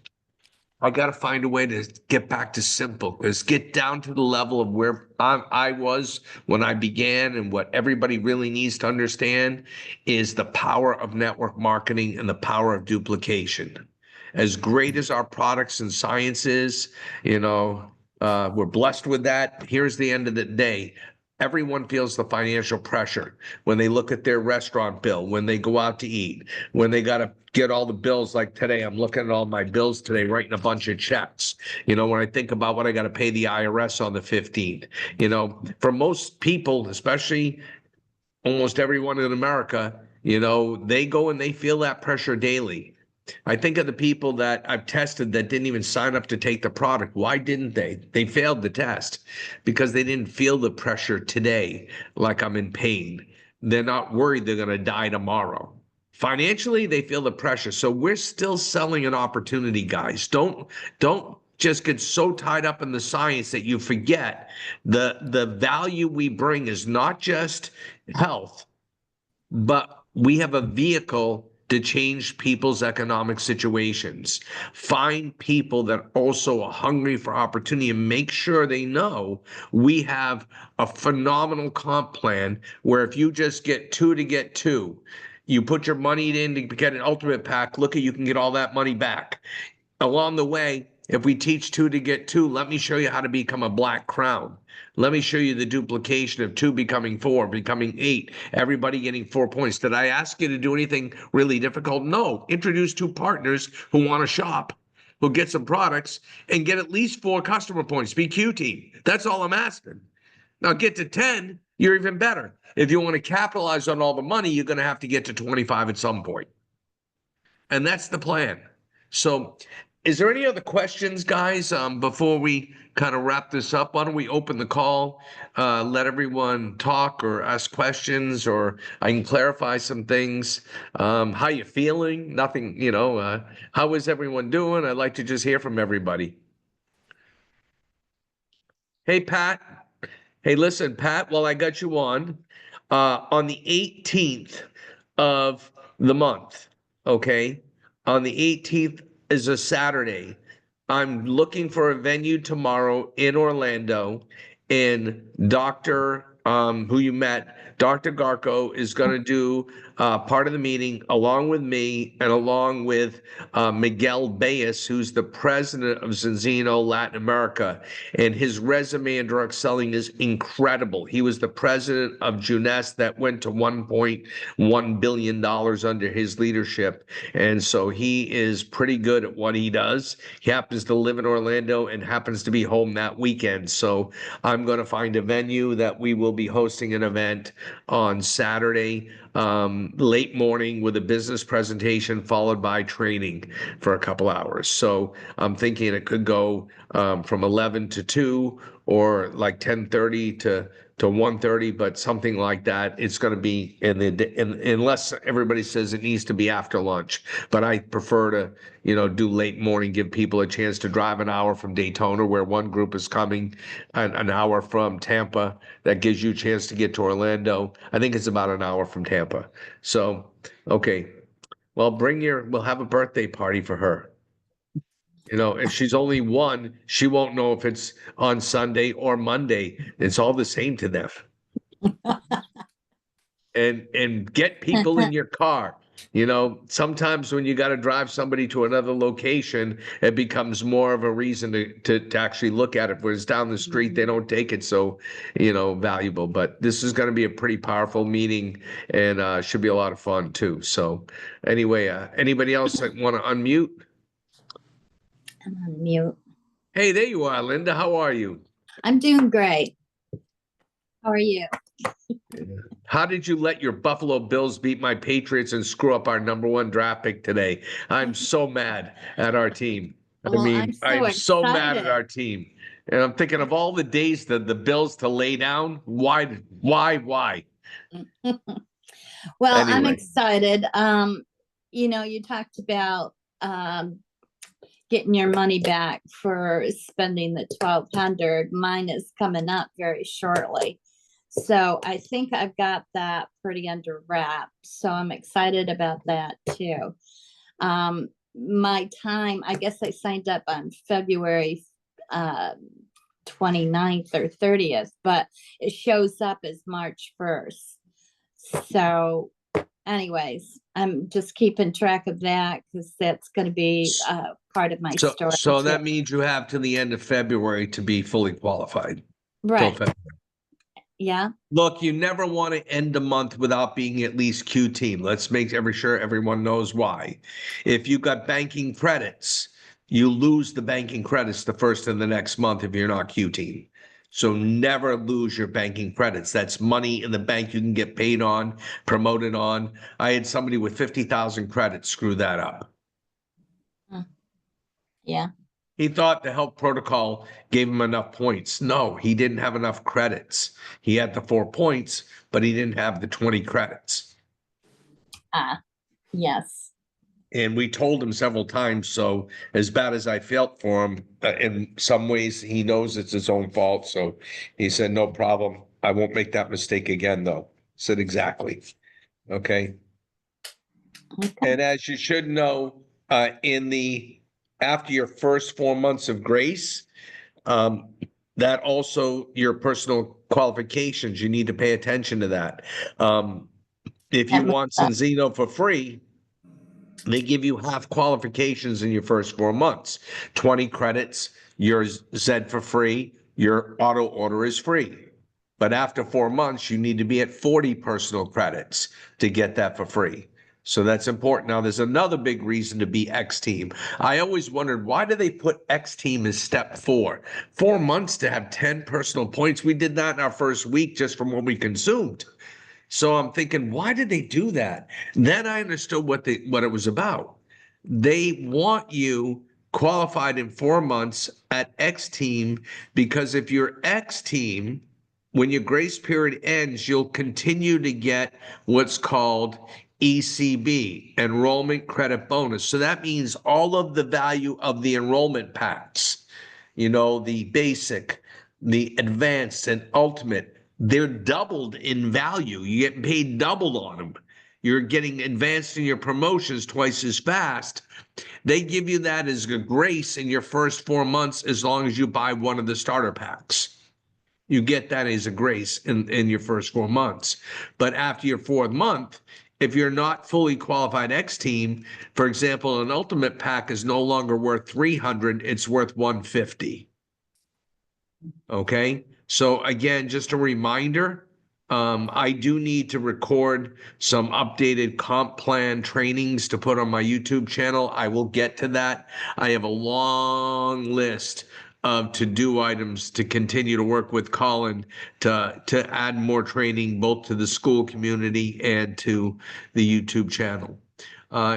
I got to find a way to get back to simple, because get down to the level of where I was when I began, and what everybody really needs to understand is the power of network marketing and the power of duplication. As great as our products and science is, we're blessed with that. Here's the end of the day. Everyone feels the financial pressure when they look at their restaurant bill, when they go out to eat, when they got to get all the bills. Like today, I'm looking at all my bills today, writing a bunch of checks. When I think about what I got to pay the IRS on the 15th, for most people, especially almost everyone in America, they go and they feel that pressure daily. I think of the people that I've tested that didn't even sign up to take the product. Why didn't they? They failed the test because they didn't feel the pressure today, like I'm in pain. They're not worried they're going to die tomorrow. Financially, they feel the pressure. So we're still selling an opportunity, guys. Don't just get so tied up in the science that you forget the value we bring is not just health, but we have a vehicle to change people's economic situations. Find people that also are hungry for opportunity, and make sure they know we have a phenomenal comp plan where if you just get two to get two, you put your money in to get an ultimate pack, look at, you can get all that money back. Along the way, if we teach two to get two, let me show you how to become a black crown. Let me show you the duplication of two becoming four, becoming eight, everybody getting 4 points. Did I ask you to do anything really difficult? No. Introduce two partners who want to shop, who get some products, and get at least 4 customer points. Be Q team. That's all I'm asking. Now get to 10, you're even better. If you want to capitalize on all the money, you're going to have to get to 25 at some point. And that's the plan. So is there any other questions, guys, before we kind of wrap this up? Why don't we open the call, let everyone talk or ask questions, or I can clarify some things. How you feeling? Nothing, how is everyone doing? I'd like to just hear from everybody. Hey, Pat. Hey, listen, Pat, while I got you on the 18th of the month, okay? On the 18th is a Saturday. I'm looking for a venue tomorrow in Orlando, and Dr. Who you met, Dr. Garco, is going to do part of the meeting along with me and along with Miguel Baez, who's the president of Zinzino Latin America. And his resume in direct selling is incredible. He was the president of Juness that went to $1.1 billion under his leadership. And so he is pretty good at what he does. He happens to live in Orlando and happens to be home that weekend. So I'm going to find a venue that we will be hosting an event on Saturday, late morning, with a business presentation followed by training for a couple hours. So I'm thinking it could go from 11 to 2, or like 10:30 to 1:30, but something like that. It's going to be unless everybody says it needs to be after lunch. But I prefer to, do late morning, give people a chance to drive an hour from Daytona, where one group is coming, an hour from Tampa. That gives you a chance to get to Orlando. I think it's about an hour from Tampa. So, okay. Well, we'll have a birthday party for her. If she's only one, she won't know if it's on Sunday or Monday. It's all the same to them. And get people in your car. Sometimes when you got to drive somebody to another location, it becomes more of a reason to actually look at it. Whereas down the street, they don't take it so, valuable. But this is going to be a pretty powerful meeting, and should be a lot of fun too. So anyway, anybody else that want to unmute? I'm on mute. Hey, there you are, Linda. How are you? I'm doing great. How are you? How did you let your Buffalo Bills beat my Patriots and screw up our #1 draft pick today? I'm so mad at our team. Well, I'm so mad at excited. our team. And I'm thinking of all the days that the Bills to lay down. Why? Well, I'm Anyway, excited. You talked about getting your money back for spending the 1,200. Mine is coming up very shortly. So I think I've got that pretty under wraps. So I'm excited about that too. My time, I guess I signed up on February uh, 29th or 30th, but it shows up as March 1st. So anyways, I'm just keeping track of that because that's going to be part of my so story so too. that means you have to the end of February to be fully qualified. Till Right. February. Yeah. Look, you never want to end a month without being at least Q team. Let's make sure everyone knows why. If you got banking credits, you lose the banking credits the first of the next month if you're not Q team. So never lose your banking credits. That's money in the bank you can get paid on, promoted on. I had somebody with 50,000 credits screw that up. Yeah. He thought the health protocol gave him enough points. No, he didn't have enough credits. He had the 4 points, but he didn't have the 20 credits. Yes. And we told him several times. So, as bad as I felt for him, in some ways, he knows it's his own fault. So, he said, "No problem. I won't make that mistake again, though." I said, "Exactly." Okay. Okay. And as you should know, after your first 4 months of grace, Um, that also your personal qualifications, you need to pay attention to that. If you want Zinzino for free, they give you half qualifications in your first 4 months. 20 credits, your Z for free, your auto order is free. But after 4 months, you need to be at 40 personal credits to get that for free. So that's important. Now, there's another big reason to be X team. I always wondered, why do they put X team as step 4? 4 months to have 10 personal points. We did that in our first week just from what we consumed. So I'm thinking, why did they do that? Then I understood what it was about. They want you qualified in 4 months at X team, because if you're X team, when your grace period ends, you'll continue to get what's called ECB, enrollment credit bonus. So that means all of the value of the enrollment packs, the basic, the advanced, and ultimate, they're doubled in value. You get paid double on them. You're getting advanced in your promotions twice as fast. They give you that as a grace in your first 4 months as long as you buy one of the starter packs. You get that as a grace in your first 4 months. But after your 4th month, if you're not fully qualified X team, for example, an ultimate pack is no longer worth 300, it's worth 150. Okay. So again, just a reminder, I do need to record some updated comp plan trainings to put on my YouTube channel. I will get to that. I have a long list of to-do items to continue to work with Colin to add more training both to the school community and to the YouTube channel.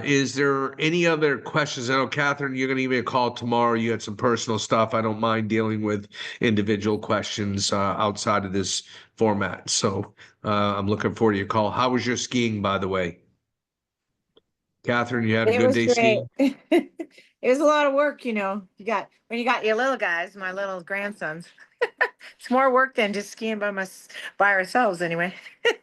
Is there any other questions? I know, Catherine, you're going to give me a call tomorrow. You had some personal stuff. I don't mind dealing with individual questions outside of this format. So I'm looking forward to your call. How was your skiing, by the way? Catherine, you had a It good was day great. skiing? It was a lot of work, when you got your little guys, my little grandsons. It's more work than just skiing by ourselves anyway.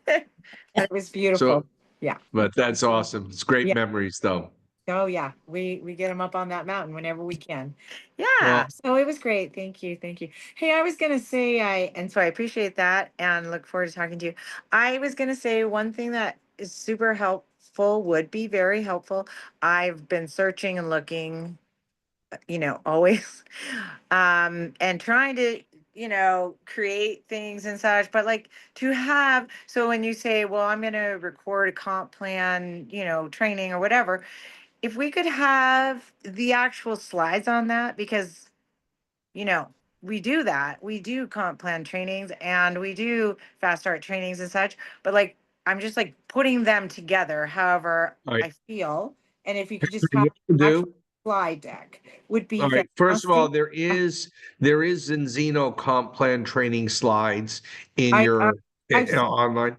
But it was beautiful. So, Yeah. but that's awesome. It's great Yeah. memories, though. Oh, yeah. We get them up on that mountain whenever we can. Yeah. Well, So it was great. Thank you. Thank you. Hey, I was gonna say and so I appreciate that and look forward to talking to you. I was gonna say one thing that is super helpful, would be very helpful. I've been searching and looking, always, and trying to, create things and such, but like to have, so when you say, well, I'm going to record a comp plan, training or whatever, if we could have the actual slides on that, because, you know, we do that, we do comp plan trainings and we do fast start trainings and such, but like, I'm just like putting them together, however all right. I feel. And if you could just have What to actual do? slide deck would be All right. First of all, fantastic. there is Zinzino comp plan training slides in I, your I've seen, online.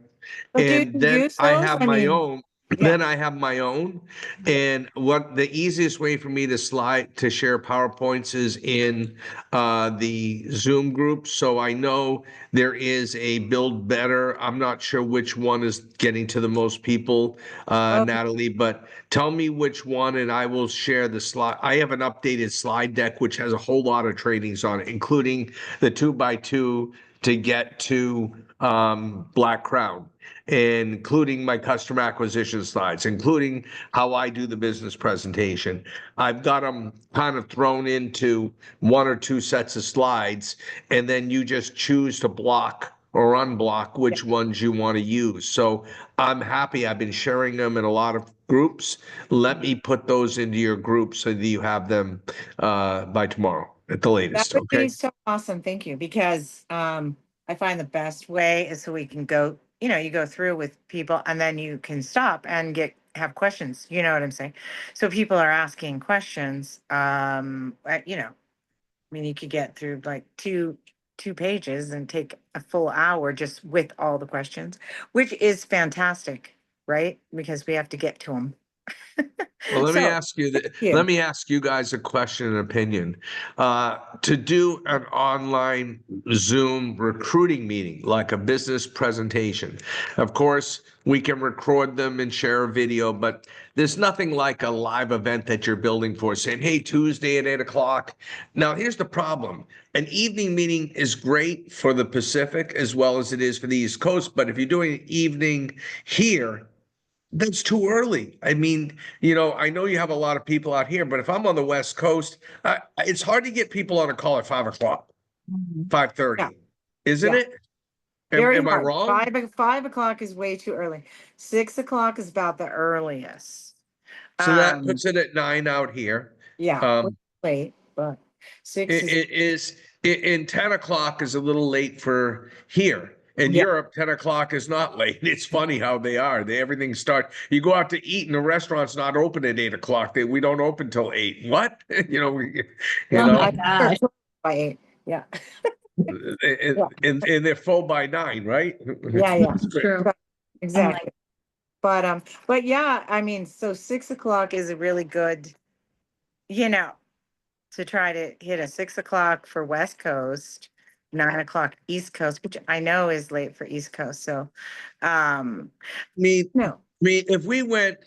But do And you then use I those? have I my mean, own. yeah. Then I have my own. And what the easiest way for me to share PowerPoints is in the Zoom group. So I know there is a Build Better. I'm not sure which one is getting to the most people, Oh, Natalie, but tell me which one and I will share the slide. I have an updated slide deck which has a whole lot of trainings on it, including the 2x2 to get to Black Crown, including my customer acquisition slides, including how I do the business presentation. I've got them kind of thrown into one or two sets of slides, and then you just choose to block or unblock which ones you want to use. So I'm happy. I've been sharing them in a lot of groups. Let me put those into your group so that you have them by tomorrow at the that latest. would Okay. be so awesome. Thank you. Because I find the best way is so we can go, you go through with people and then you can stop and have questions. You know what I'm saying? So people are asking questions. I mean, you could get through like two pages and take a full hour just with all the questions, which is fantastic, right? Because we have to get to them. Well, So, thank let you. me ask you guys a question and opinion. To do an online Zoom recruiting meeting, like a business presentation, of course, we can record them and share a video, but there's nothing like a live event that you're building for, saying, hey, Tuesday at 8 o'clock. Now, here's the problem. An evening meeting is great for the Pacific as well as it is for the East Coast, but if you're doing an evening here, that's too early. I mean, I know you have a lot of people out here, but if I'm on the West Coast, it's hard to get people on a call at 5 o'clock, Mhm. 5:30, Yeah, isn't yeah. it? Very Am I hard. wrong? 5 o'clock is way too early. 6 o'clock is about the earliest. So that Um, puts it at 9 out here. yeah, Um, late, but six It, is, it is in 10 o'clock is a little late for here. In yeah. Europe, 10 o'clock is not late. It's funny how they are. Everything starts. You go out to eat and the restaurant's not open at 8 o'clock. We don't open till 8. What? You Oh know, my gosh. By 8. Yeah. and, Yeah. and they're full by 9, right? Yeah, yeah. True. Right, Oh my, exactly. But yeah, I mean, so 6 o'clock is a really good, you know, to try to hit a 6 o'clock for West Coast, 9 o'clock East Coast, which I know is late for East Coast. So, Me, no, if we went,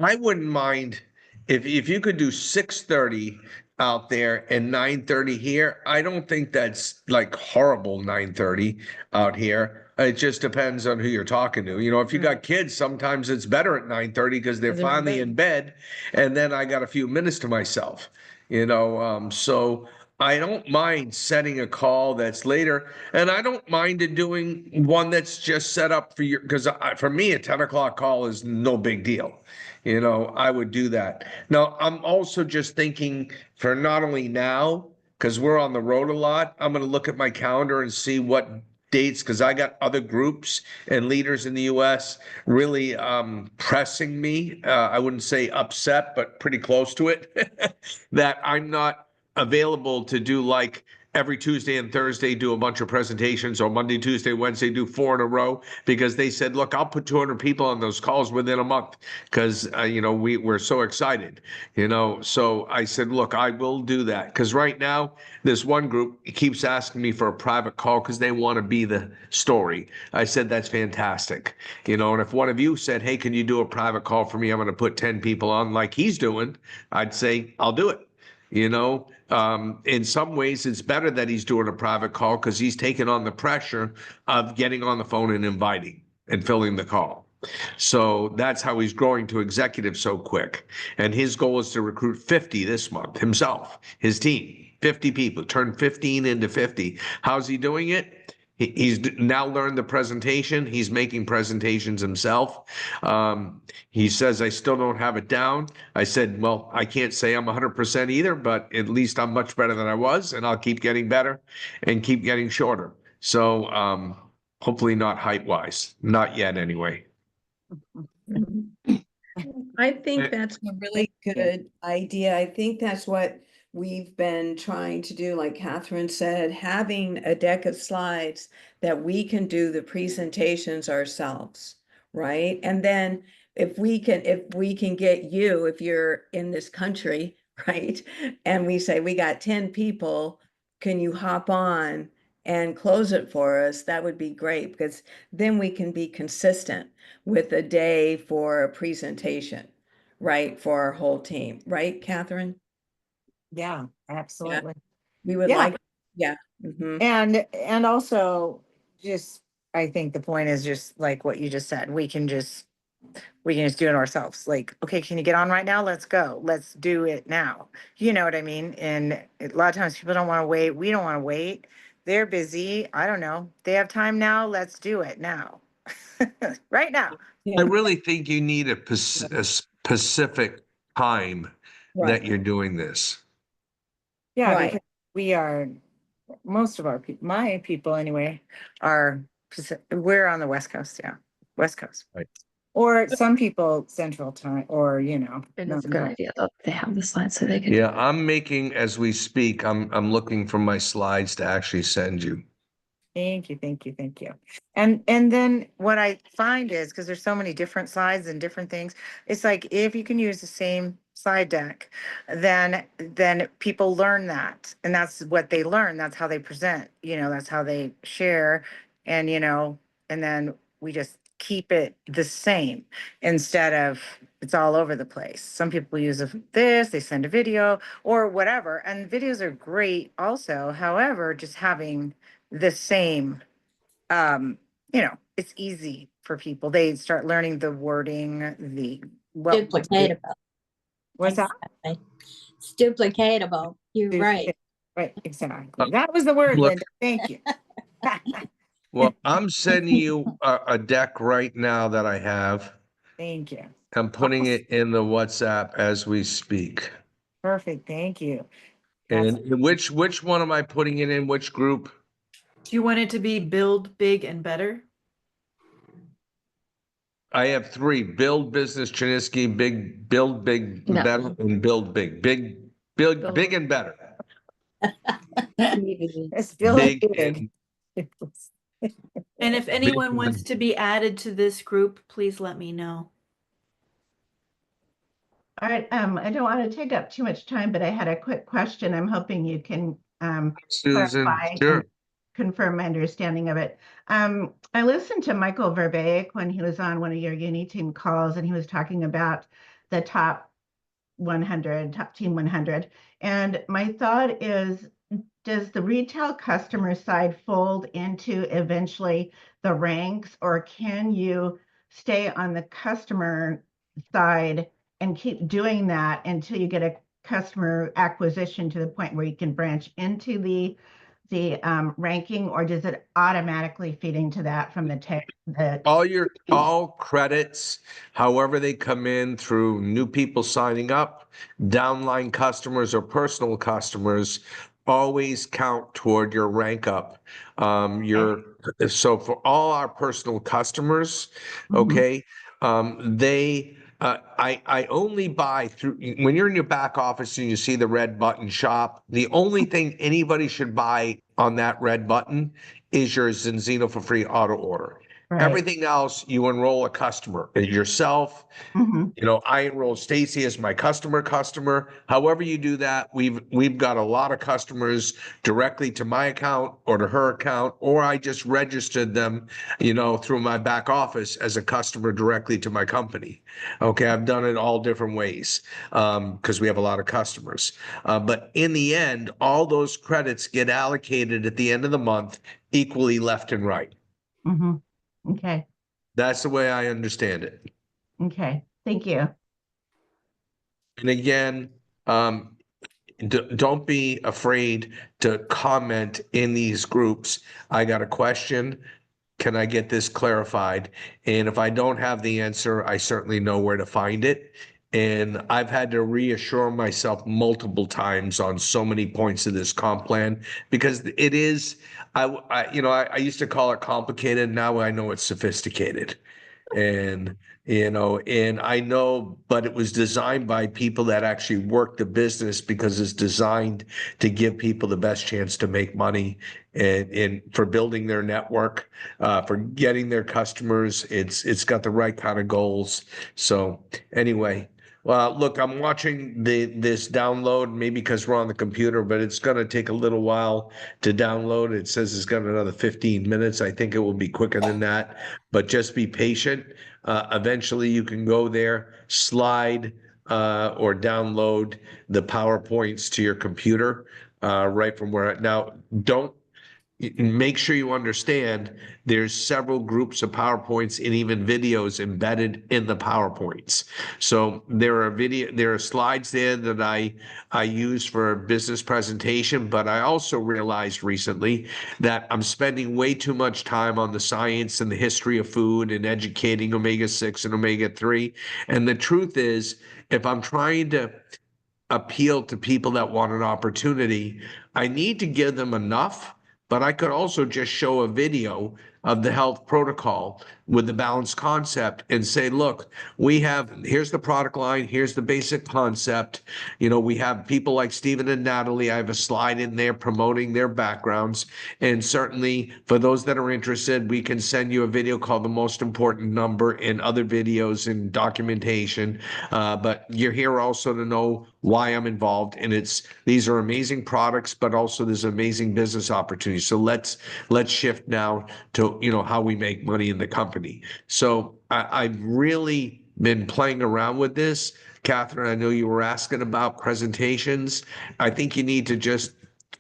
I wouldn't mind if you could do 6:30 out there and 9:30 here. I don't think that's like horrible 9:30 out here. It just depends on who you're talking to. If you got kids, sometimes it's better at 9:30 because they're finally in bed, and then I got a few minutes to myself. So I don't mind setting a call that's later, and I don't mind doing one that's just set up for because for me, a 10 o'clock call is no big deal. I would do that. Now, I'm also just thinking for not only now, because we're on the road a lot, I'm going to look at my calendar and see what dates, because I got other groups and leaders in the US really pressing me. I wouldn't say upset, but pretty close to it, that I'm not available to do like every Tuesday and Thursday, do a bunch of presentations, or Monday, Tuesday, Wednesday, do 4 in a row, because they said, look, I'll put 200 people on those calls within a month because, we're so excited, So I said, look, I will do that because right now, this one group keeps asking me for a private call because they want to be the story. I said, that's fantastic. And if one of you said, hey, can you do a private call for me? I'm going to put 10 people on like he's doing. I'd say, I'll do it. In some ways, it's better that he's doing a private call because he's taking on the pressure of getting on the phone and inviting and filling the call. So that's how he's growing to executive so quick. And his goal is to recruit 50 this month himself, his team, 50 people, turn 15 into 50. How's he doing it? He's now learned the presentation. He's making presentations himself. He says, I still don't have it down. I said, well, I can't say I'm 100% either, but at least I'm much better than I was, and I'll keep getting better and keep getting shorter. So hopefully not height wise, not yet anyway. I think Eh, that's a really good idea. I think that's what we've been trying to do, like Catherine said, having a deck of slides that we can do the presentations ourselves, right? And then if we can get you, if you're in this country, right? And we say, we got 10 people, can you hop on and close it for us? That would be great, because then we can be consistent with a day for a presentation, right? For our whole team, right, Catherine? Yeah, absolutely. We would Yeah. like, yeah. Mhm. And also just, I think the point is just like what you just said, we can just do it ourselves. Like, okay, can you get on right now? Let's go. Let's do it now. You know what I mean? And a lot of times people don't want to wait. We don't want to wait. They're busy. I don't know. They have time now. Let's do it now. Right now. I really think you need a specific time that Right, you're doing this. Yeah, right. because we are, most of our people, my people anyway, are, we're on the West Coast. Yeah. West Coast. Right. Or some people central time, or, you know. And it's a Mountain good Time. idea that they have the slides so they can. Yeah, I'm making, as we speak, I'm looking for my slides to actually send you. Thank you, thank you, thank you. And then what I find is, because there's so many different slides and different things, it's like if you can use the same slide deck, then people learn that. And that's what they learn. That's how they present, you know, that's how they share. And, you know, and then we just keep it the same instead of it's all over the place. Some people use this, they send a video or whatever. And videos are great also. However, just having the same, you know, it's easy for people. They start learning the wording, Duplicatable. What's that? Exactly. It's duplicatable. You're right. Right, exactly. That was the word, Look. Linda. Thank you. Well, I'm sending you a deck right now that I have. Thank you. I'm putting it in the WhatsApp as we speak. Perfect. Thank you. And which one am I putting it in? Which group? Do you want it to be build big and better? I have three: build business, Cherniske, build big, No. better, and build big, big and better. It's still big. And if anyone Big wants and- to be added to this group, please let me know. All right, I don't want to take up too much time, but I had a quick question. I'm hoping you can Susan, clarify sure. and confirm my understanding of it. I listened to Michael Verbeek when he was on one of your uni team calls, and he was talking about the top 100, top team 100. And my thought is, does the retail customer side fold into eventually the ranks, or can you stay on the customer side and keep doing that until you get a customer acquisition to the point where you can branch into the ranking, or does it automatically feed into that from the All credits, however they come in through new people signing up, downline customers or personal customers, always count toward your rank up. So for all our personal customers, okay, I only buy through, when you're in your back office and you see the red button shop, the only thing anybody should buy on that red button is your Zinzino for free auto order. right? Everything else, you enroll a customer yourself. Mhm. You know, I enroll Stacy as my customer. However you do that, we've got a lot of customers directly to my account or to her account, or I just registered them, you know, through my back office as a customer directly to my company. Okay, I've done it all different ways because we have a lot of customers. But in the end, all those credits get allocated at the end of the month equally left and right. Mhm. Okay. That's the way I understand it. Okay. Thank you. And again, don't be afraid to comment in these groups. I got a question. Can I get this clarified? And if I don't have the answer, I certainly know where to find it. And I've had to reassure myself multiple times on so many points of this comp plan because it is, I used to call it complicated. Now I know it's sophisticated. And, and I know, but it was designed by people that actually work the business because it's designed to give people the best chance to make money and for building their network, for getting their customers. It's got the right kind of goals. So anyway, well, look, I'm watching this download, maybe because we're on the computer, but it's going to take a little while to download. It says it's got another 15 minutes. I think it will be quicker than that, but just be patient. Eventually, you can go there, slide or download the PowerPoints to your computer right from where. Now, don't make sure you understand there's several groups of PowerPoints and even videos embedded in the PowerPoints. So there are slides there that I use for a business presentation, but I also realized recently that I'm spending way too much time on the science and the history of food and educating omega-6 and omega-3. And the truth is, if I'm trying to appeal to people that want an opportunity, I need to give them enough, but I could also just show a video of the health protocol with the balanced concept and say, look, here's the product line, here's the basic concept. We have people like Stephen and Natalie. I have a slide in there promoting their backgrounds. And certainly for those that are interested, we can send you a video called The Most Important Number and other videos and documentation. But you're here also to know why I'm involved. And these are amazing products, but also there's amazing business opportunities. So let's shift now to, how we make money in the company. So I've really been playing around with this. Catherine, I know you were asking about presentations. I think you need to just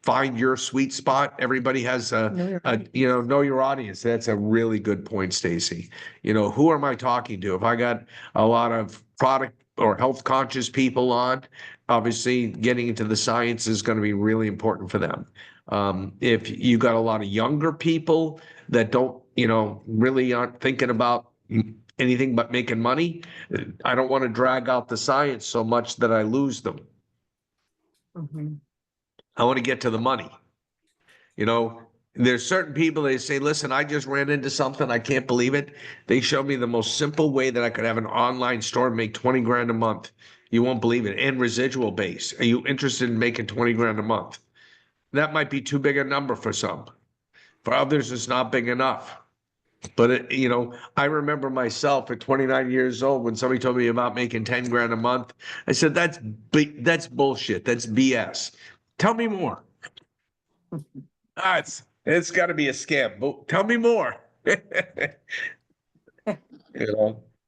find your sweet spot. Everybody has know your audience. That's a really good point, Stacy. Who am I talking to? If I got a lot of product or health conscious people on, obviously getting into the science is going to be really important for them. If you got a lot of younger people that don't, really aren't thinking about anything but making money, I don't want to drag out the science so much that I lose them. I want to get to the money. There's certain people, they say, listen, I just ran into something. I can't believe it. They showed me the most simple way that I could have an online store and make 20 grand a month. You won't believe it. And residual base. Are you interested in making 20 grand a month? That might be too big a number for some. For others, it's not big enough. But I remember myself at 29 years old when somebody told me about making 10 grand a month. I said, that's bullshit. That's BS. Tell me more. It's got to be a scam. But tell me more.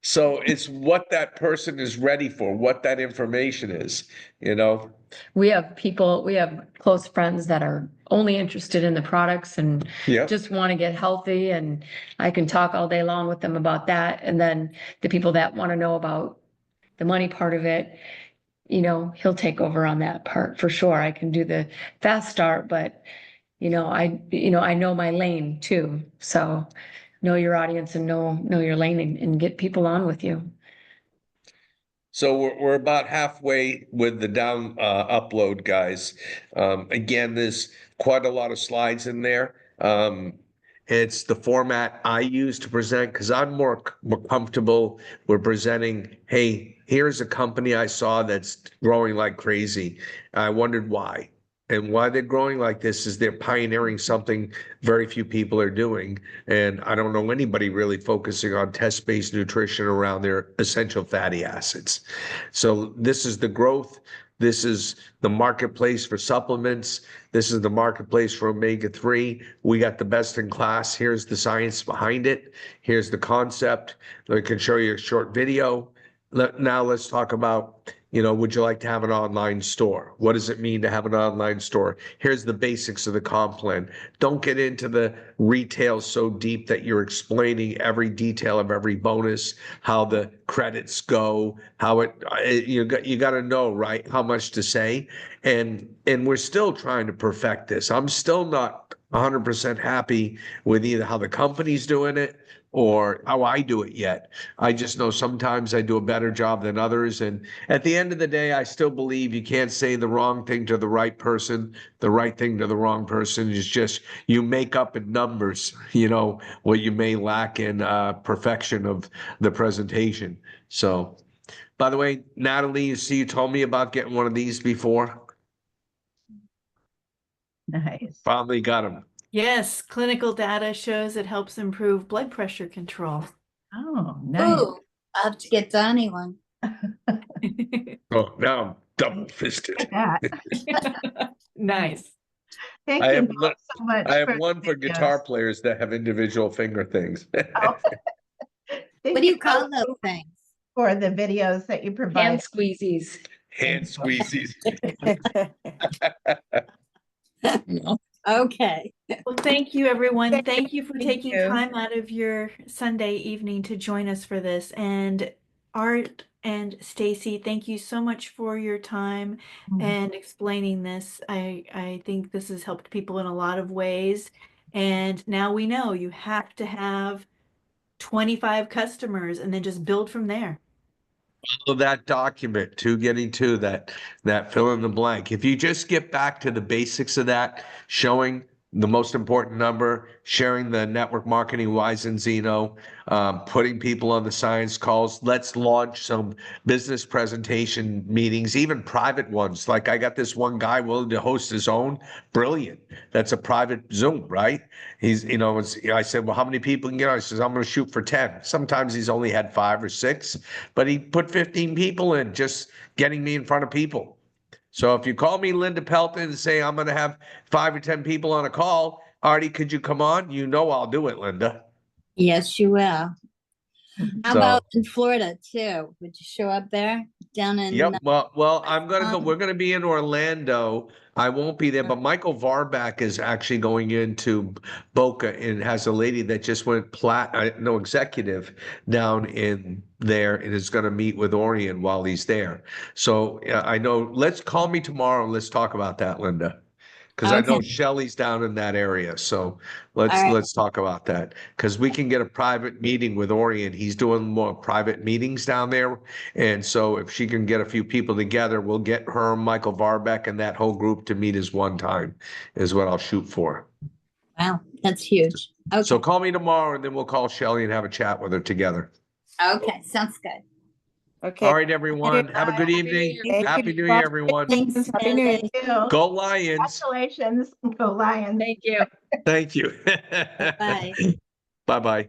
So it's what that person is ready for, what that information is. We have close friends that are only interested in the products and Yeah. just want to get healthy, and I can talk all day long with them about that. And then the people that want to know about the money part of it, he'll take over on that part for sure. I can do the fast start, but I know my lane too. So know your audience and know your lane and get people on with you. So we're about halfway with the upload, guys. Again, there's quite a lot of slides in there. It's the format I use to present because I'm more comfortable with presenting, hey, here's a company I saw that's growing like crazy. I wondered why. And why they're growing like this is they're pioneering something very few people are doing. And I don't know anybody really focusing on test-based nutrition around their essential fatty acids. So this is the growth. This is the marketplace for supplements. This is the marketplace for omega-3. We got the best in class. Here's the science behind it. Here's the concept. I can show you a short video. Now let's talk about, would you like to have an online store? What does it mean to have an online store? Here's the basics of the comp plan. Don't get into the retail so deep that you're explaining every detail of every bonus, how the credits go, how you got to know, right, how much to say. And we're still trying to perfect this. I'm still not 100% happy with either how the company's doing it or how I do it yet. I just know sometimes I do a better job than others. And at the end of the day, I still believe you can't say the wrong thing to the right person, the right thing to the wrong person. It's just you make up in numbers, what you may lack in perfection of the presentation. So, by the way, Natalie, you told me about getting one of these before. Nice. Finally got them. Yes, clinical data shows it helps improve blood pressure control. Oh, nice. Ooh, I'll have to get Donnie one. Oh, now I'm double fisted. Yeah. Nice. Thank I you have both so much. I have for one the for guitar videos. players that have individual finger things. Oh. Thank What do you both call those things? for the videos that you Hand provide? squeezies. Hand squeezies. Okay. Well, thank you, everyone. Thank you for Thank taking you. time out of your Sunday evening to join us for this. And Art and Stacy, thank you so much for your time and explaining this. I think this has helped people in a lot of ways. And now we know you have to have 25 customers and then just build from there. So that document to getting to that fill in the blank. If you just get back to the basics of that, showing the most important number, sharing the network marketing why Zinzino, putting people on the science calls. Let's launch some business presentation meetings, even private ones. Like I got this one guy willing to host his own. Brilliant. That's a private Zoom, right? I said, well, how many people can get on? He says, I'm going to shoot for 10. Sometimes he's only had 5 or 6, but he put 15 people in, just getting me in front of people. So if you call me Linda Pelton and say I'm going to have 5 or 10 people on a call, Artie, could you come on? I'll do it, Linda. Yes, you will. How So, about in Florida too? Would you show up there down in? yep. Well, I'm going to go. We're going to be in Orlando. I won't be there, but Michael Varback is actually going into Boca and has a lady that just went executive down in there and is going to meet with Orion while he's there. So I know. Let's call me tomorrow and let's talk about that, Linda. Because I know Okay. Shelley's down in that area, so All right. let's talk about that. Because we can get a private meeting with Orion. He's doing more private meetings down there, and so if she can get a few people together, we'll get her, Michael Varbeck, and that whole group to meet as one time. Is what I'll shoot for. Wow, that's huge. Okay. So call me tomorrow, and then we'll call Shelley and have a chat with her together. Okay, sounds good. Okay. All right, everyone. Have a good evening. Thank Happy you. New Year, everyone. Thanks. Happy New Year. Natalie. Thank you. Go Lions. Congratulations. Go Lions. Thank you. Thank you. Bye. Bye-bye.